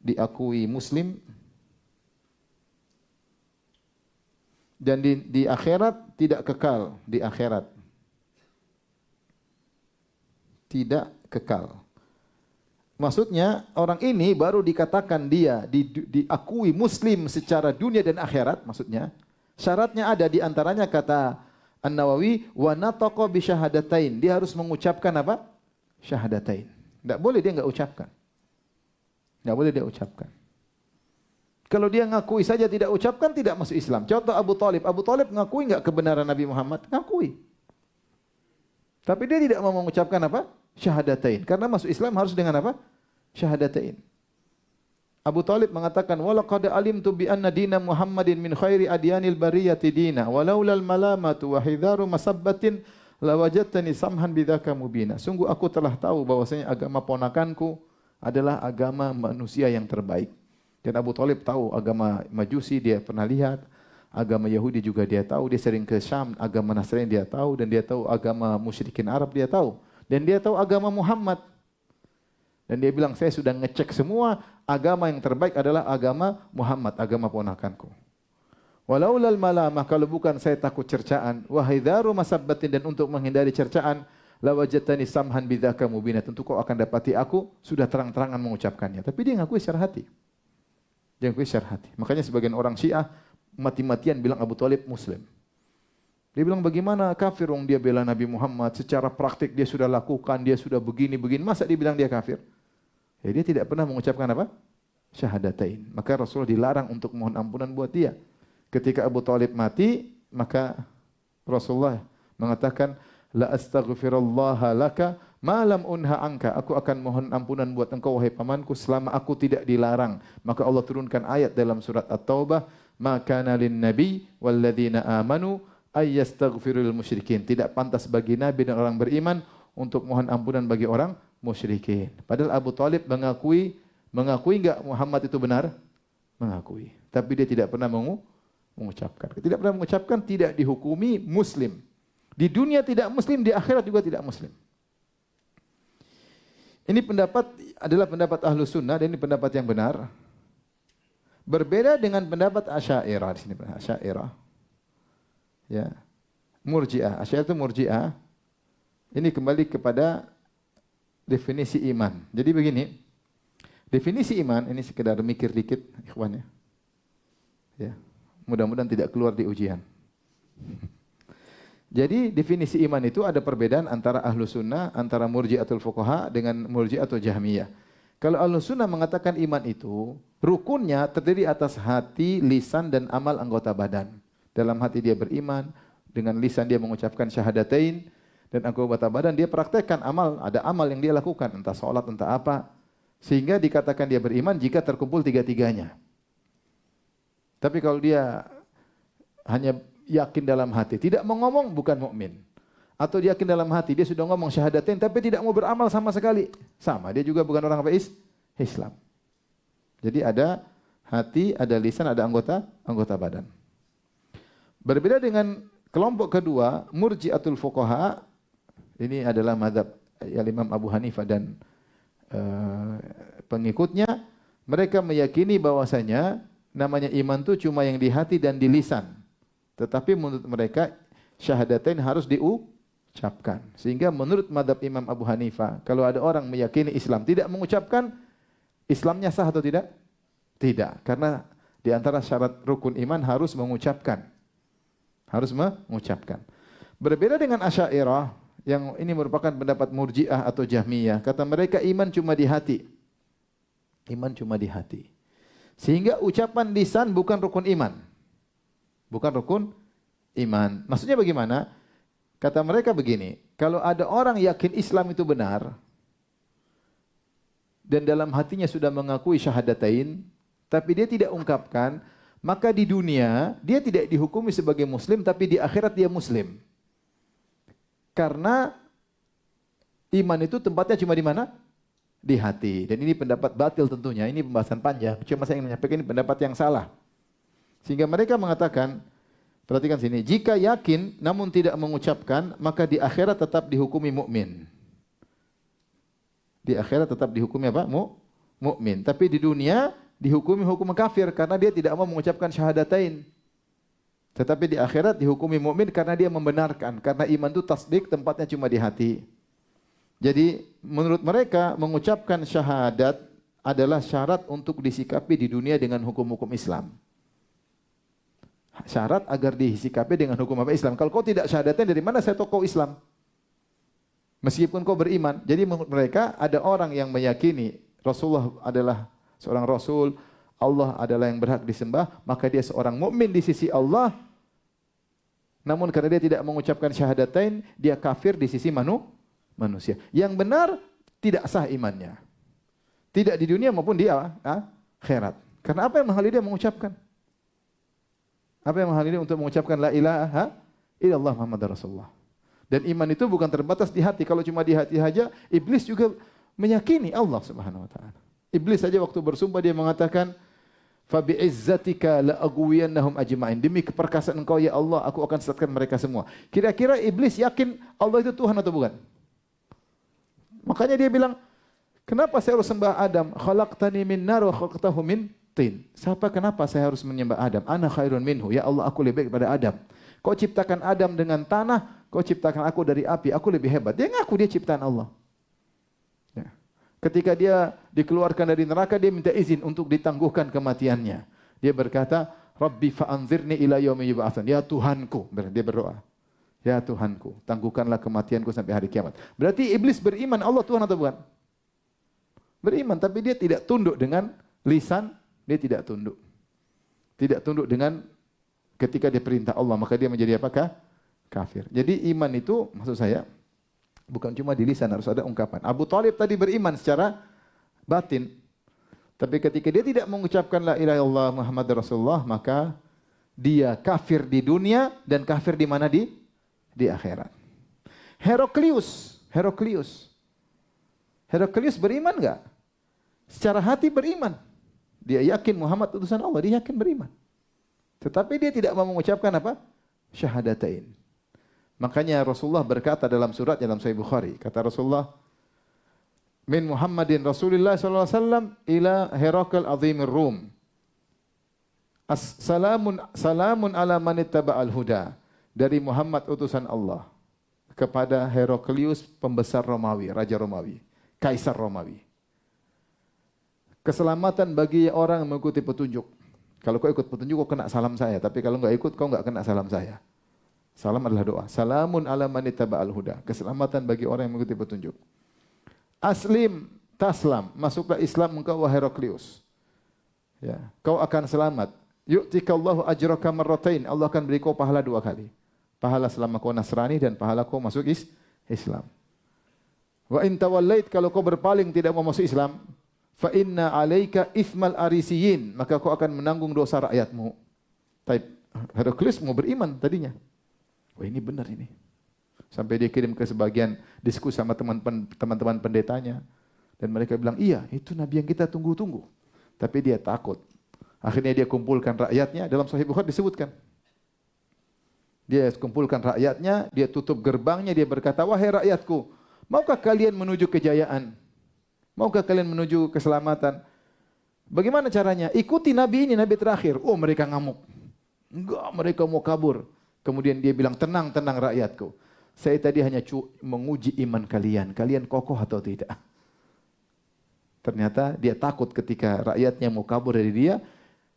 diakui Muslim, dan di akhirat tidak kekal, di akhirat tidak kekal. Maksudnya orang ini baru dikatakan dia diakui Muslim secara dunia dan akhirat. Maksudnya syaratnya ada, di antaranya kata An-Nawawi, wa nataqa bi syahadatain. Dia harus mengucapkan apa? Syahadatain. Tidak boleh dia enggak ucapkan. Tidak boleh dia ucapkan. Kalau dia ngakui saja tidak ucapkan, tidak masuk Islam. Contoh Abu Talib. Abu Talib ngakui enggak kebenaran Nabi Muhammad? Ngakui. Tapi dia tidak mau mengucapkan apa? Syahadatain. Karena masuk Islam harus dengan apa? Syahadatain. Abu Talib mengatakan, "Walaqad alimtu bi anna dina Muhammadin min khairi adyanil bariyati dina, walaulal malamatu wa hidharu masabbatin lawajadtani samhan bidzaka mubina." Sungguh aku telah tahu bahwasanya agama ponakanku adalah agama manusia yang terbaik. Dan Abu Talib tahu agama Majusi, dia pernah lihat. Agama Yahudi juga dia tahu. Dia sering ke Syam, agama Nasrani dia tahu. Dan dia tahu agama musyrikin Arab dia tahu. Dan dia tahu agama Muhammad. Dan dia bilang, saya sudah ngecek semua, agama yang terbaik adalah agama Muhammad, agama ponakanku. Walaulal malamah, kalau bukan saya takut cercaan, wahidharu masabbatin, dan untuk menghindari cercaan, lawajatani samhan bidzaka mubina, tentu kau akan dapati aku sudah terang-terangan mengucapkannya. Tapi dia ngakui secara hati. Dia ngakui secara hati. Makanya sebagian orang Syiah mati-matian bilang Abu Talib Muslim. Dia bilang bagaimana kafir wong dia bela Nabi Muhammad, secara praktik dia sudah lakukan, dia sudah begini-begini, masa dia bilang dia kafir? Ya, dia tidak pernah mengucapkan apa? Syahadatain. Maka Rasulullah dilarang untuk mohon ampunan buat dia. Ketika Abu Talib mati, maka Rasulullah mengatakan, la astaghfirullaha laka ma lam unha anka. Aku akan mohon ampunan buat engkau wahai pamanku selama aku tidak dilarang. Maka Allah turunkan ayat dalam surat At-Taubah, ma kana lin nabi walladzina amanu ay yastaghfirul musyrikin. Tidak pantas bagi nabi dan orang beriman untuk mohon ampunan bagi orang musyrikin. Padahal Abu Thalib mengakui enggak Muhammad itu benar? Mengakui. Tapi dia tidak pernah mengucapkan. Tidak pernah mengucapkan, tidak dihukumi muslim. Di dunia tidak muslim, di akhirat juga tidak muslim. Ini adalah pendapat Ahlus Sunnah dan ini pendapat yang benar. Berbeda dengan pendapat Asy'ariyah di sini, Asy'ariyah. Ya. Murji'ah. Asy'ariyah itu Murji'ah. Ini kembali kepada definisi iman. Jadi begini, definisi iman ini sekedar mikir dikit, ikhwan ya. Ya. Mudah-mudahan tidak keluar di ujian. Jadi definisi iman itu ada perbedaan antara Ahlus Sunnah, antara Murji'atul Fuqaha dengan Murji'atul Jahmiyah. Kalau Ahlus Sunnah mengatakan iman itu rukunnya terdiri atas hati, lisan dan amal anggota badan. Dalam hati dia beriman, dengan lisan dia mengucapkan syahadatain, dan anggota badan dia praktekkan amal, ada amal yang dia lakukan, entah sholat, entah apa. Sehingga dikatakan dia beriman jika terkumpul tiga-tiganya. Tapi kalau dia hanya yakin dalam hati, tidak mau ngomong, bukan mukmin. Atau dia yakin dalam hati, dia sudah ngomong syahadatain tapi tidak mau beramal sama sekali. Sama, dia juga bukan orang Islam. Jadi ada hati, ada lisan, ada anggota badan. Berbeda dengan kelompok kedua, Murji'atul Fuqaha, ini adalah mazhab Imam Abu Hanifah dan pengikutnya. Mereka meyakini bahwasanya namanya iman itu cuma yang di hati dan di lisan. Tetapi menurut mereka syahadatain harus diucapkan. Sehingga menurut mazhab Imam Abu Hanifah, kalau ada orang meyakini Islam tidak mengucapkan, Islamnya sah atau tidak? Tidak. Karena di antara syarat rukun iman harus mengucapkan. Harus mengucapkan. Berbeda dengan Asy'ariyah, yang ini merupakan pendapat Murji'ah atau Jahmiyah. Kata mereka iman cuma di hati. Iman cuma di hati. Sehingga ucapan lisan bukan rukun iman. Bukan rukun iman. Maksudnya bagaimana? Kata mereka begini, kalau ada orang yakin Islam itu benar, dan dalam hatinya sudah mengakui syahadatain, tapi dia tidak ungkapkan, maka di dunia dia tidak dihukumi sebagai muslim, tapi di akhirat dia muslim. Karena iman itu tempatnya cuma di mana? Di hati. Dan ini pendapat batil tentunya. Ini pembahasan panjang. Cuma saya ingin menyampaikan ini pendapat yang salah. Sehingga mereka mengatakan, perhatikan sini, jika yakin namun tidak mengucapkan, maka di akhirat tetap dihukumi mukmin. Di akhirat tetap dihukumi apa? Mukmin. Tapi di dunia dihukumi hukum kafir karena dia tidak mau mengucapkan syahadatain. Tetapi di akhirat dihukumi mukmin karena dia membenarkan. Karena iman itu tasdik, tempatnya cuma di hati. Jadi menurut mereka mengucapkan syahadat adalah syarat untuk disikapi di dunia dengan hukum-hukum Islam. Syarat agar disikapi dengan hukum apa Islam. Kalau kau tidak syahadatain, dari mana saya tahu kau Islam? Meskipun kau beriman. Jadi menurut mereka ada orang yang meyakini Rasulullah adalah seorang Rasul, Allah adalah yang berhak disembah, maka dia seorang mukmin di sisi Allah. Namun karena dia tidak mengucapkan syahadatain, dia kafir di sisi manusia. Yang benar tidak sah imannya. Tidak di dunia maupun di akhirat. Karena apa yang menghalangi dia mengucapkan? Apa yang menghalangi dia untuk mengucapkan la ilaha illallah Muhammadar Rasulullah. Dan iman itu bukan terbatas di hati. Kalau cuma di hati saja, iblis juga meyakini Allah Subhanahu wa taala. Iblis saja waktu bersumpah dia mengatakan, fa bi'izzatika la aghwiyannahum ajma'in. Demi keperkasaan Engkau ya Allah, aku akan sesatkan mereka semua. Kira-kira iblis yakin Allah itu Tuhan atau bukan? Makanya dia bilang, kenapa saya harus sembah Adam? Khalaqtani min nar wa khalaqtahu min tin. Kenapa saya harus menyembah Adam? Ana khairun minhu. Ya Allah, aku lebih baik daripada Adam. Kau ciptakan Adam dengan tanah, kau ciptakan aku dari api, aku lebih hebat. Dia ngaku dia ciptaan Allah. Ya. Ketika dia dikeluarkan dari neraka, dia minta izin untuk ditangguhkan kematiannya. Dia berkata, Rabbi fa'anzirni ila yaumi yub'atsun. Ya Tuhanku, dia berdoa. Ya Tuhanku, tangguhkanlah kematianku sampai hari kiamat. Berarti iblis beriman Allah Tuhan atau bukan? Beriman, tapi dia tidak tunduk dengan lisan, dia tidak tunduk. Tidak tunduk dengan ketika dia perintah Allah, maka dia menjadi apakah? Kafir. Jadi iman itu, maksud saya, bukan cuma di lisan, harus ada ungkapan. Abu Thalib tadi beriman secara batin. Tapi ketika dia tidak mengucapkan la ilaha illallah Muhammad Rasulullah, maka dia kafir di dunia dan kafir di mana, di akhirat. Heraklius beriman enggak? Secara hati beriman. Dia yakin Muhammad utusan Allah, dia yakin beriman. Tetapi dia tidak mau mengucapkan apa? Syahadatain. Makanya Rasulullah berkata dalam surat dalam Sahih Bukhari, kata Rasulullah, min Muhammadin Rasulullah sallallahu alaihi wasallam ila Herakl azimir Rum. Salamun ala man ittaba'al huda. Dari Muhammad utusan Allah kepada Heraklius pembesar Romawi, raja Romawi, kaisar Romawi. Keselamatan bagi orang yang mengikuti petunjuk. Kalau kau ikut petunjuk kau kena salam saya, tapi kalau enggak ikut kau enggak kena salam saya. Salam adalah doa. Salamun ala man ittaba'al huda. Keselamatan bagi orang yang mengikuti petunjuk. Aslim taslam, masuklah Islam engkau wahai Heraklius. Ya, kau akan selamat. Yu'tikallahu ajraka marratain. Allah akan beri kau pahala 2 kali. Pahala selama kau Nasrani dan pahala kau masuk Islam. Wa in tawallait, kalau kau berpaling tidak mau masuk Islam, fa inna 'alaika itsmal arisiyin, maka kau akan menanggung dosa rakyatmu. Taib Heraklius mau beriman tadinya. Wah, ini benar ini. Sampai dia kirim ke sebagian diskusi sama teman-teman pendetanya. Dan mereka bilang, iya itu Nabi yang kita tunggu-tunggu. Tapi dia takut. Akhirnya dia kumpulkan rakyatnya, dalam Sahih Bukhari disebutkan. Dia kumpulkan rakyatnya, dia tutup gerbangnya, dia berkata, wahai rakyatku, maukah kalian menuju kejayaan? Maukah kalian menuju keselamatan? Bagaimana caranya? Ikuti Nabi ini, Nabi terakhir. Oh, mereka ngamuk. Enggak, mereka mau kabur. Kemudian dia bilang, tenang, tenang rakyatku. Saya tadi hanya menguji iman kalian. Kalian kokoh atau tidak? Ternyata dia takut ketika rakyatnya mau kabur dari dia.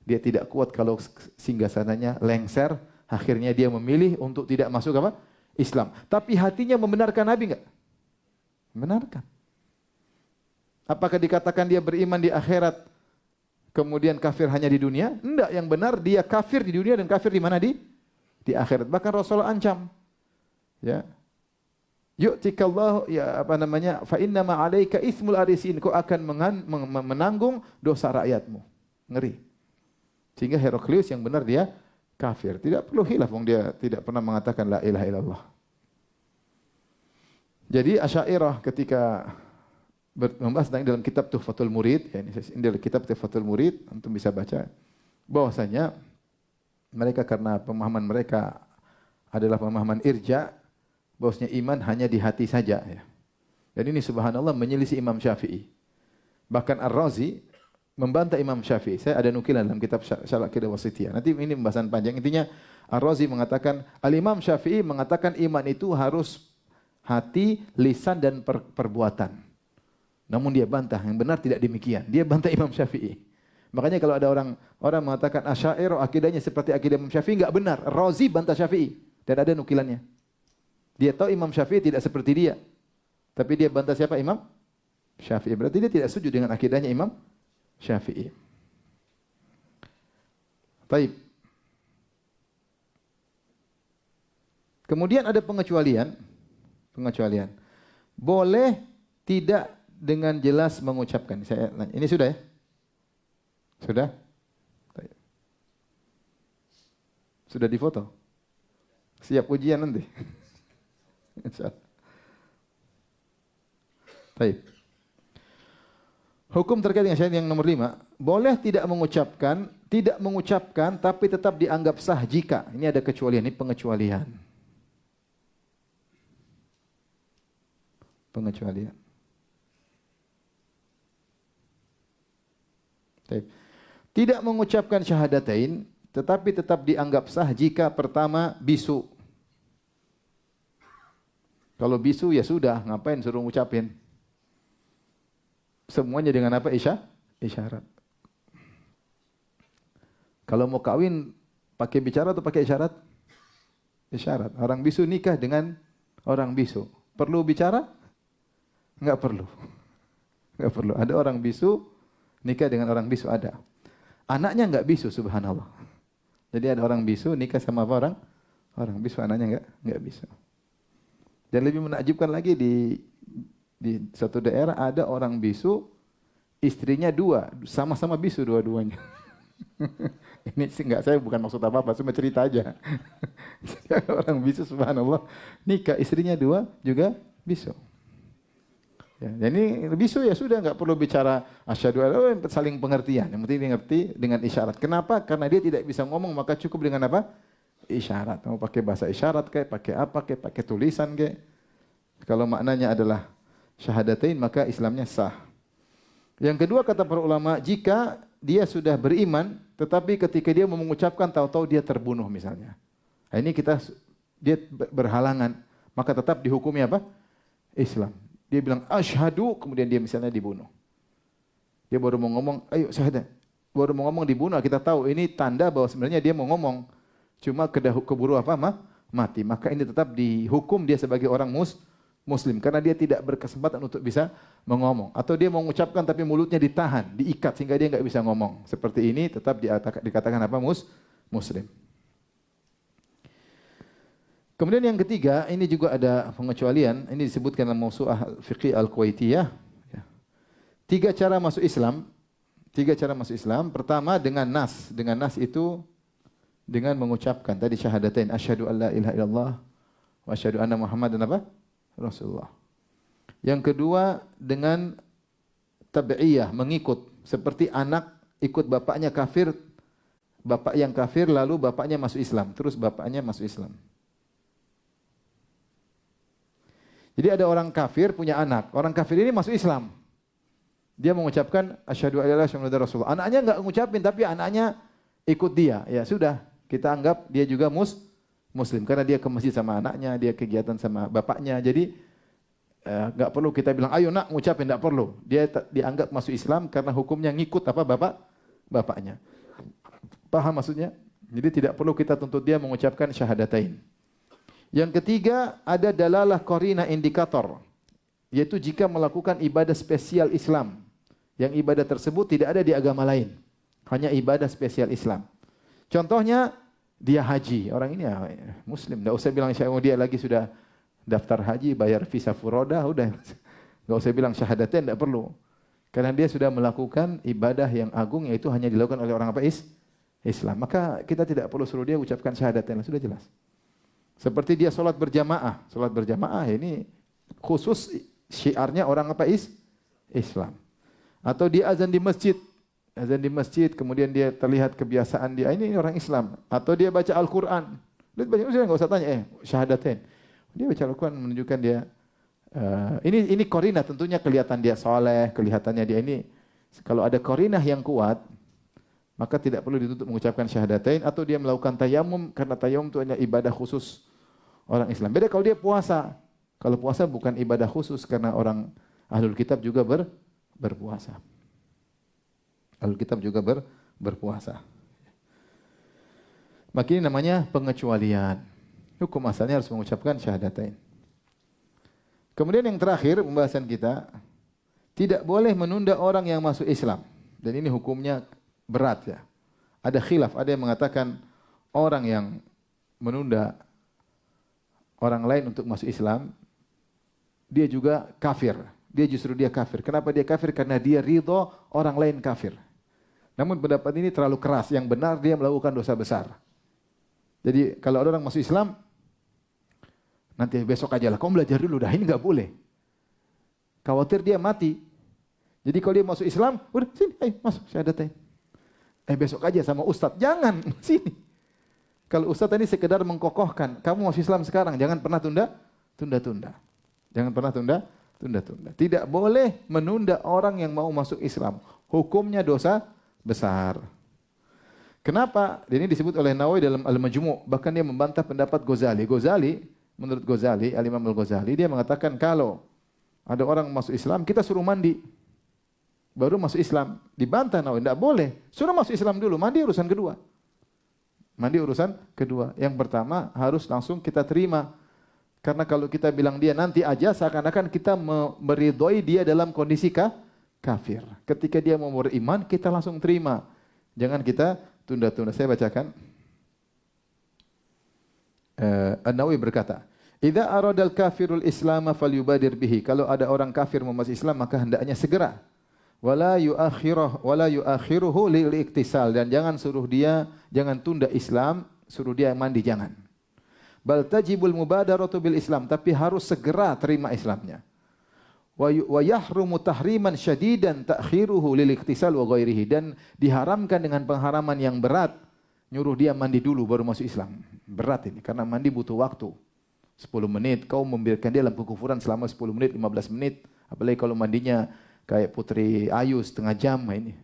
Dia tidak kuat kalau singgasananya lengser. Akhirnya dia memilih untuk tidak masuk apa? Islam. Tapi hatinya membenarkan Nabi enggak? Membenarkan. Apakah dikatakan dia beriman di akhirat, kemudian kafir hanya di dunia? Enggak, yang benar dia kafir di dunia dan kafir di mana? Di akhirat. Bahkan Rasulullah ancam. Ya. Yu'tikallahu ya apa namanya? Fa inna ma 'alaika itsmul arisin. Kau akan menanggung dosa rakyatmu. Ngeri. Sehingga Heraklius yang benar dia kafir. Tidak perlu khilaf, dia tidak pernah mengatakan la ilaha illallah. Jadi Asy'ariyah ketika membahas tentang dalam kitab Tuhfatul Murid, ya ini dalam kitab Tuhfatul Murid, antum bisa baca bahwasanya mereka karena pemahaman mereka adalah pemahaman irja, bahwasanya iman hanya di hati saja. Ya. Dan ini subhanallah menyelisih Imam Syafi'i. Bahkan Ar-Razi membantah Imam Syafi'i. Saya ada nukilan dalam kitab Syarh Aqidah Wasithiyah. Nanti ini pembahasan panjang. Intinya Ar-Razi mengatakan, Al-Imam Syafi'i mengatakan iman itu harus hati, lisan dan perbuatan. Namun dia bantah, yang benar tidak demikian. Dia bantah Imam Syafi'i. Makanya kalau ada orang mengatakan Asy'ariyah akidahnya seperti akidah Imam Syafi'i, enggak benar. Razi bantah Syafi'i dan ada nukilannya. Dia tahu Imam Syafi'i tidak seperti dia. Tapi dia bantah siapa? Imam Syafi'i. Berarti dia tidak setuju dengan akidahnya Imam Syafi'i. Baik. Kemudian ada pengecualian. Boleh tidak dengan jelas mengucapkan. Saya nanya. Ini sudah ya? Sudah? Sudah difoto? Siap ujian nanti? Insyaallah. Baik. Hukum terkait dengan syahadat yang nomor 5. Boleh tidak mengucapkan tapi tetap dianggap sah jika. Ini ada kecualian, ini pengecualian. Baik. Tidak mengucapkan syahadatain, tetapi tetap dianggap sah jika pertama bisu. Kalau bisu ya sudah, ngapain suruh ngucapin? Semuanya dengan apa? Isyarat. Kalau mau kawin, pakai bicara atau pakai isyarat? Isyarat. Orang bisu nikah dengan orang bisu. Perlu bicara? Enggak perlu. Enggak perlu. Ada orang bisu, nikah dengan orang bisu ada. Anaknya enggak bisu, subhanallah. Jadi ada orang bisu nikah sama apa orang? Orang bisu, anaknya enggak bisu. Dan lebih menakjubkan lagi di satu daerah ada orang bisu, istrinya 2, sama-sama bisu dua-duanya. Ini sih enggak, saya bukan maksud apa-apa, cuma cerita aja. Orang bisu subhanallah, nikah istrinya 2 juga bisu. Ya, jadi bisu ya sudah enggak perlu bicara asyhadu alla saling pengertian. Yang penting dia ngerti dengan isyarat. Kenapa? Karena dia tidak bisa ngomong, maka cukup dengan apa? Isyarat. Mau pakai bahasa isyarat kayak pakai apa kayak pakai tulisan kayak. Kalau maknanya adalah syahadatain maka Islamnya sah. Yang kedua kata para ulama, jika dia sudah beriman tetapi ketika dia mau mengucapkan tahu-tahu dia terbunuh misalnya. Nah, ini dia berhalangan, maka tetap dihukumi apa? Islam. Dia bilang asyhadu, kemudian dia misalnya dibunuh. Dia baru mau ngomong, ayo syahadat. Baru mau ngomong dibunuh, kita tahu ini tanda bahwa sebenarnya dia mau ngomong. Cuma keburu apa? Mati. Maka ini tetap dihukum dia sebagai orang Muslim. Karena dia tidak berkesempatan untuk bisa mengomong. Atau dia mau mengucapkan tapi mulutnya ditahan, diikat sehingga dia enggak bisa ngomong. Seperti ini tetap dikatakan apa? Muslim. Kemudian yang ketiga, ini juga ada pengecualian. Ini disebutkan dalam Mausu'ah Fiqih Al-Kuwaitiyah. 3 cara masuk Islam. 3 cara masuk Islam. Pertama dengan nas. Dengan nas itu dengan mengucapkan tadi syahadatain asyhadu alla ilaha illallah wa asyhadu anna Muhammadan apa? Rasulullah. Yang kedua dengan tabi'iyah, mengikut. Seperti anak ikut bapaknya kafir, bapak yang kafir lalu bapaknya masuk Islam, terus bapaknya masuk Islam. Jadi ada orang kafir punya anak, orang kafir ini masuk Islam. Dia mengucapkan asyhadu alla ilaha illallah Rasulullah. Anaknya enggak mengucapin tapi anaknya ikut dia. Ya sudah, kita anggap dia juga Muslim karena dia ke masjid sama anaknya, dia kegiatan sama bapaknya. Jadi enggak perlu kita bilang ayo nak ngucapin, enggak perlu. Dia dianggap masuk Islam karena hukumnya ngikut apa bapaknya. Paham maksudnya? Jadi tidak perlu kita tuntut dia mengucapkan syahadatain. Yang ketiga ada dalalah qarina indikator, yaitu jika melakukan ibadah spesial Islam yang ibadah tersebut tidak ada di agama lain, hanya ibadah spesial Islam. Contohnya dia haji, orang ini ya Muslim, tidak usah bilang dia lagi sudah daftar haji, bayar visa furoda, udah nggak usah bilang syahadatain, tidak perlu, karena dia sudah melakukan ibadah yang agung yaitu hanya dilakukan oleh orang apa? Islam. Maka kita tidak perlu suruh dia ucapkan syahadatain, sudah jelas. Seperti dia solat berjamaah ini khusus syiarnya orang apa? Islam. Atau dia azan di masjid, kemudian dia terlihat kebiasaan dia ini orang Islam. Atau dia baca Al-Quran, dia baca enggak usah tanya, syahadatain. Dia baca Al-Quran menunjukkan dia ini korina, tentunya kelihatan dia soleh, kelihatannya dia ini. Kalau ada korinah yang kuat, maka tidak perlu dituntut mengucapkan syahadatain. Atau dia melakukan tayamum, karena tayamum itu hanya ibadah khusus orang Islam. Beda kalau dia puasa. Kalau puasa bukan ibadah khusus karena orang Ahlul Kitab juga berpuasa. Ahlul Kitab juga berpuasa. Maka ini namanya pengecualian. Hukum asalnya harus mengucapkan syahadatain. Kemudian yang terakhir pembahasan kita, tidak boleh menunda orang yang masuk Islam. Dan ini hukumnya berat ya. Ada khilaf, ada yang mengatakan orang yang menunda orang lain untuk masuk Islam, dia juga kafir. Dia kafir. Kenapa dia kafir? Karena dia ridho orang lain kafir. Namun pendapat ini terlalu keras. Yang benar dia melakukan dosa besar. Jadi kalau ada orang masuk Islam, nanti besok aja lah. Kau belajar dulu dah, ini enggak boleh. Khawatir dia mati. Jadi kalau dia masuk Islam, udah sini, ayo masuk syahadatain. Besok aja sama Ustadz. Jangan, sini. Kalau Ustadz ini sekedar mengkokohkan, kamu masuk Islam sekarang, jangan pernah tunda-tunda. Jangan pernah tunda-tunda. Tidak boleh menunda orang yang mau masuk Islam. Hukumnya dosa besar. Kenapa? Ini disebut oleh Nawawi dalam Al-Majmu'. Bahkan dia membantah pendapat Ghazali. Menurut Ghazali, Al-Imam Al-Ghazali, dia mengatakan kalau ada orang masuk Islam, kita suruh mandi. Baru masuk Islam. Dibantah Nawawi, tidak boleh. Suruh masuk Islam dulu, mandi urusan kedua. Yang pertama harus langsung kita terima. Karena kalau kita bilang dia nanti aja, seakan-akan kita meridhoi dia dalam kondisi kafir. Ketika dia mau beriman, kita langsung terima. Jangan kita tunda-tunda. Saya bacakan. An-Nawawi berkata, "Idza aradal kafirul Islam falyubadir bihi." Kalau ada orang kafir mau masuk Islam, maka hendaknya segera. wala yuakhiruhu lil iktisal, dan jangan suruh dia, jangan tunda Islam, suruh dia mandi, jangan. Bal tajibul mubadaratu bil Islam, tapi harus segera terima Islamnya. Wa yahrumu tahriman syadidan ta'khiruhu lil iktisal wa ghairihi, dan diharamkan dengan pengharaman yang berat, nyuruh dia mandi dulu baru masuk Islam. Berat ini karena mandi butuh waktu. 10 menit, kau membiarkan dia dalam kekufuran selama 10 menit, 15 menit, apalagi kalau mandinya kayak Putri Ayu setengah jam ini.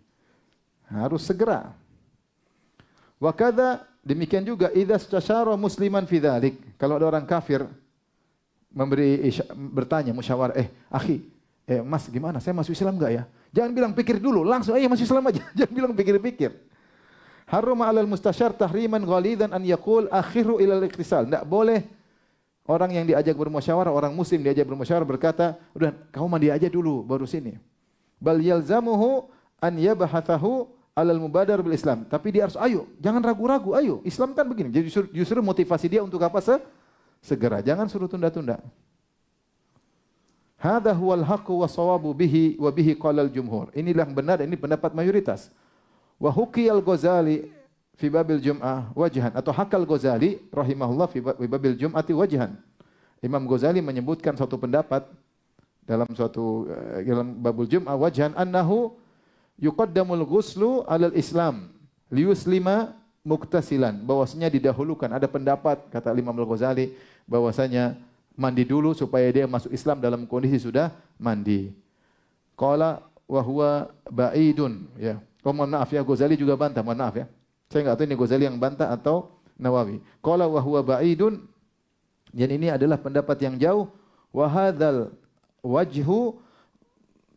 Harus segera. Wa kadza, demikian juga idza istasyara musliman fi dzalik. Kalau ada orang kafir bertanya musyawarah, akhi, Mas gimana? Saya masuk Islam enggak ya? Jangan bilang pikir dulu, langsung masuk Islam aja. Jangan bilang pikir-pikir. Haruma 'alal mustasyar tahriman ghalidan an yaqul akhiru ila al-iktisal. Enggak boleh orang yang diajak bermusyawarah, orang muslim diajak bermusyawarah berkata, "Udah, kamu mandi aja dulu baru sini." Bal yalzamuhu an yabhathahu 'alal mubadar bil Islam. Tapi dia harus ayo, jangan ragu-ragu, ayo. Islam kan begini. Jadi justru motivasi dia untuk apa? Segera, jangan suruh tunda-tunda. Hadza huwal haqqu wa shawabu bihi wa bihi qala al-jumhur. Inilah yang benar, ini pendapat mayoritas. Wa huqiyal Ghazali fi babil jum'ah wajhan, atau hakal Ghazali rahimahullah fi babil jum'ati wajhan. Imam Ghazali menyebutkan suatu pendapat dalam babul jum'ah wajhan, annahu yuqaddamul ghuslu 'alal Islam liyuslima muktasilan, bahwasanya didahulukan, ada pendapat kata Imam Al-Ghazali bahwasanya mandi dulu supaya dia masuk Islam dalam kondisi sudah mandi. Qala wa huwa ba'idun, ya. Mohon maaf ya, Ghazali juga bantah, mohon maaf ya. Saya enggak tahu ini Ghazali yang bantah atau Nawawi. Qala wa huwa ba'idun, dan ini adalah pendapat yang jauh. Wa hadzal wajhu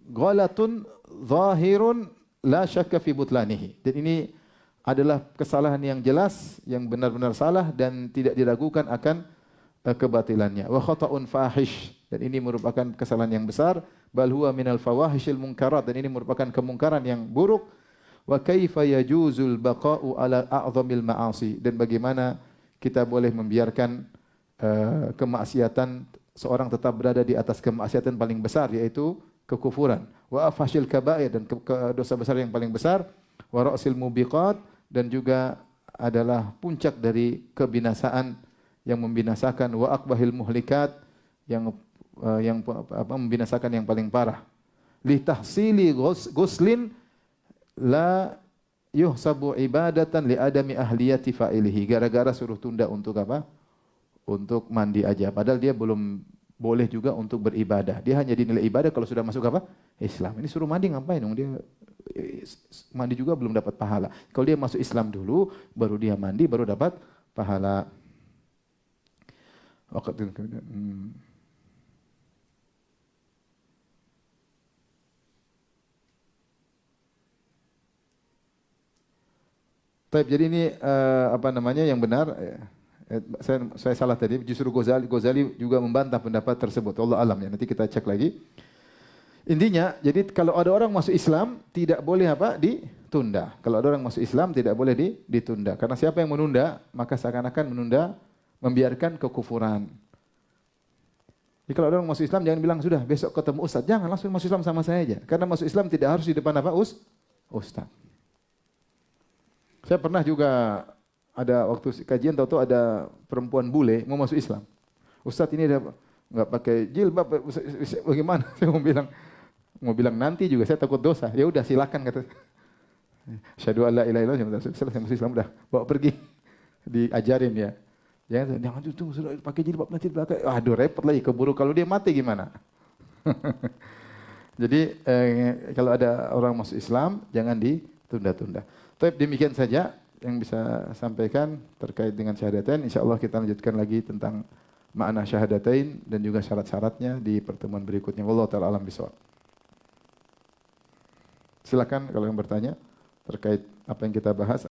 ghalatun zahirun la syakka fi butlanihi. Dan ini adalah kesalahan yang jelas, yang benar-benar salah dan tidak diragukan akan kebatilannya. Wa khata'un fahish, dan ini merupakan kesalahan yang besar. Bal huwa minal fawahishil munkarat, dan ini merupakan kemungkaran yang buruk. Wa kaifa yajuzul baqa'u ala a'zamil ma'asi, dan bagaimana kita boleh membiarkan kemaksiatan, seorang tetap berada di atas kemaksiatan paling besar, yaitu kekufuran. Wa afhashil kaba'ir, dan dosa besar yang paling besar. Wa ra'sil mubiqat, dan juga adalah puncak dari kebinasaan yang membinasakan. Wa akbahil muhlikat, yang membinasakan yang paling parah. Li tahsili ghuslin la yuhsabu ibadatan li adami ahliyati fa'ilihi. Gara-gara suruh tunda untuk apa? Untuk mandi aja. Padahal dia belum boleh juga untuk beribadah. Dia hanya dinilai ibadah kalau sudah masuk apa? Islam. Ini suruh mandi ngapain dong? Dia mandi juga belum dapat pahala. Kalau dia masuk Islam dulu, baru dia mandi, baru dapat pahala. Baik, jadi ini apa namanya yang benar? Saya salah tadi. Justru Ghazali juga membantah pendapat tersebut. Allah alam ya. Nanti kita cek lagi. Intinya, jadi kalau ada orang masuk Islam tidak boleh apa? Ditunda. Kalau ada orang masuk Islam tidak boleh ditunda. Karena siapa yang menunda, maka seakan-akan menunda, membiarkan kekufuran. Jadi kalau ada orang masuk Islam jangan bilang sudah besok ketemu Ustaz. Jangan, langsung masuk Islam sama saya aja. Karena masuk Islam tidak harus di depan apa? Ustaz. Saya pernah juga ada waktu kajian, tahu-tahu ada perempuan bule mau masuk Islam. Ustaz, ini ada enggak pakai jilbab, bagaimana? Saya mau bilang nanti juga, saya takut dosa. Ya udah silakan, kata. Asyhadu alla ilaha illallah, saya masuk Islam, udah bawa pergi. Diajarin ya. Jangan tunggu sudah pakai jilbab nanti belakang. Aduh repot lagi, keburu kalau dia mati gimana? Jadi kalau ada orang masuk Islam jangan ditunda-tunda. Tapi demikian saja yang bisa sampaikan terkait dengan syahadatain. Insyaallah kita lanjutkan lagi tentang makna syahadatain dan juga syarat-syaratnya di pertemuan berikutnya. Wallahu taala alam bisawab. Silakan kalau yang bertanya terkait apa yang kita bahas.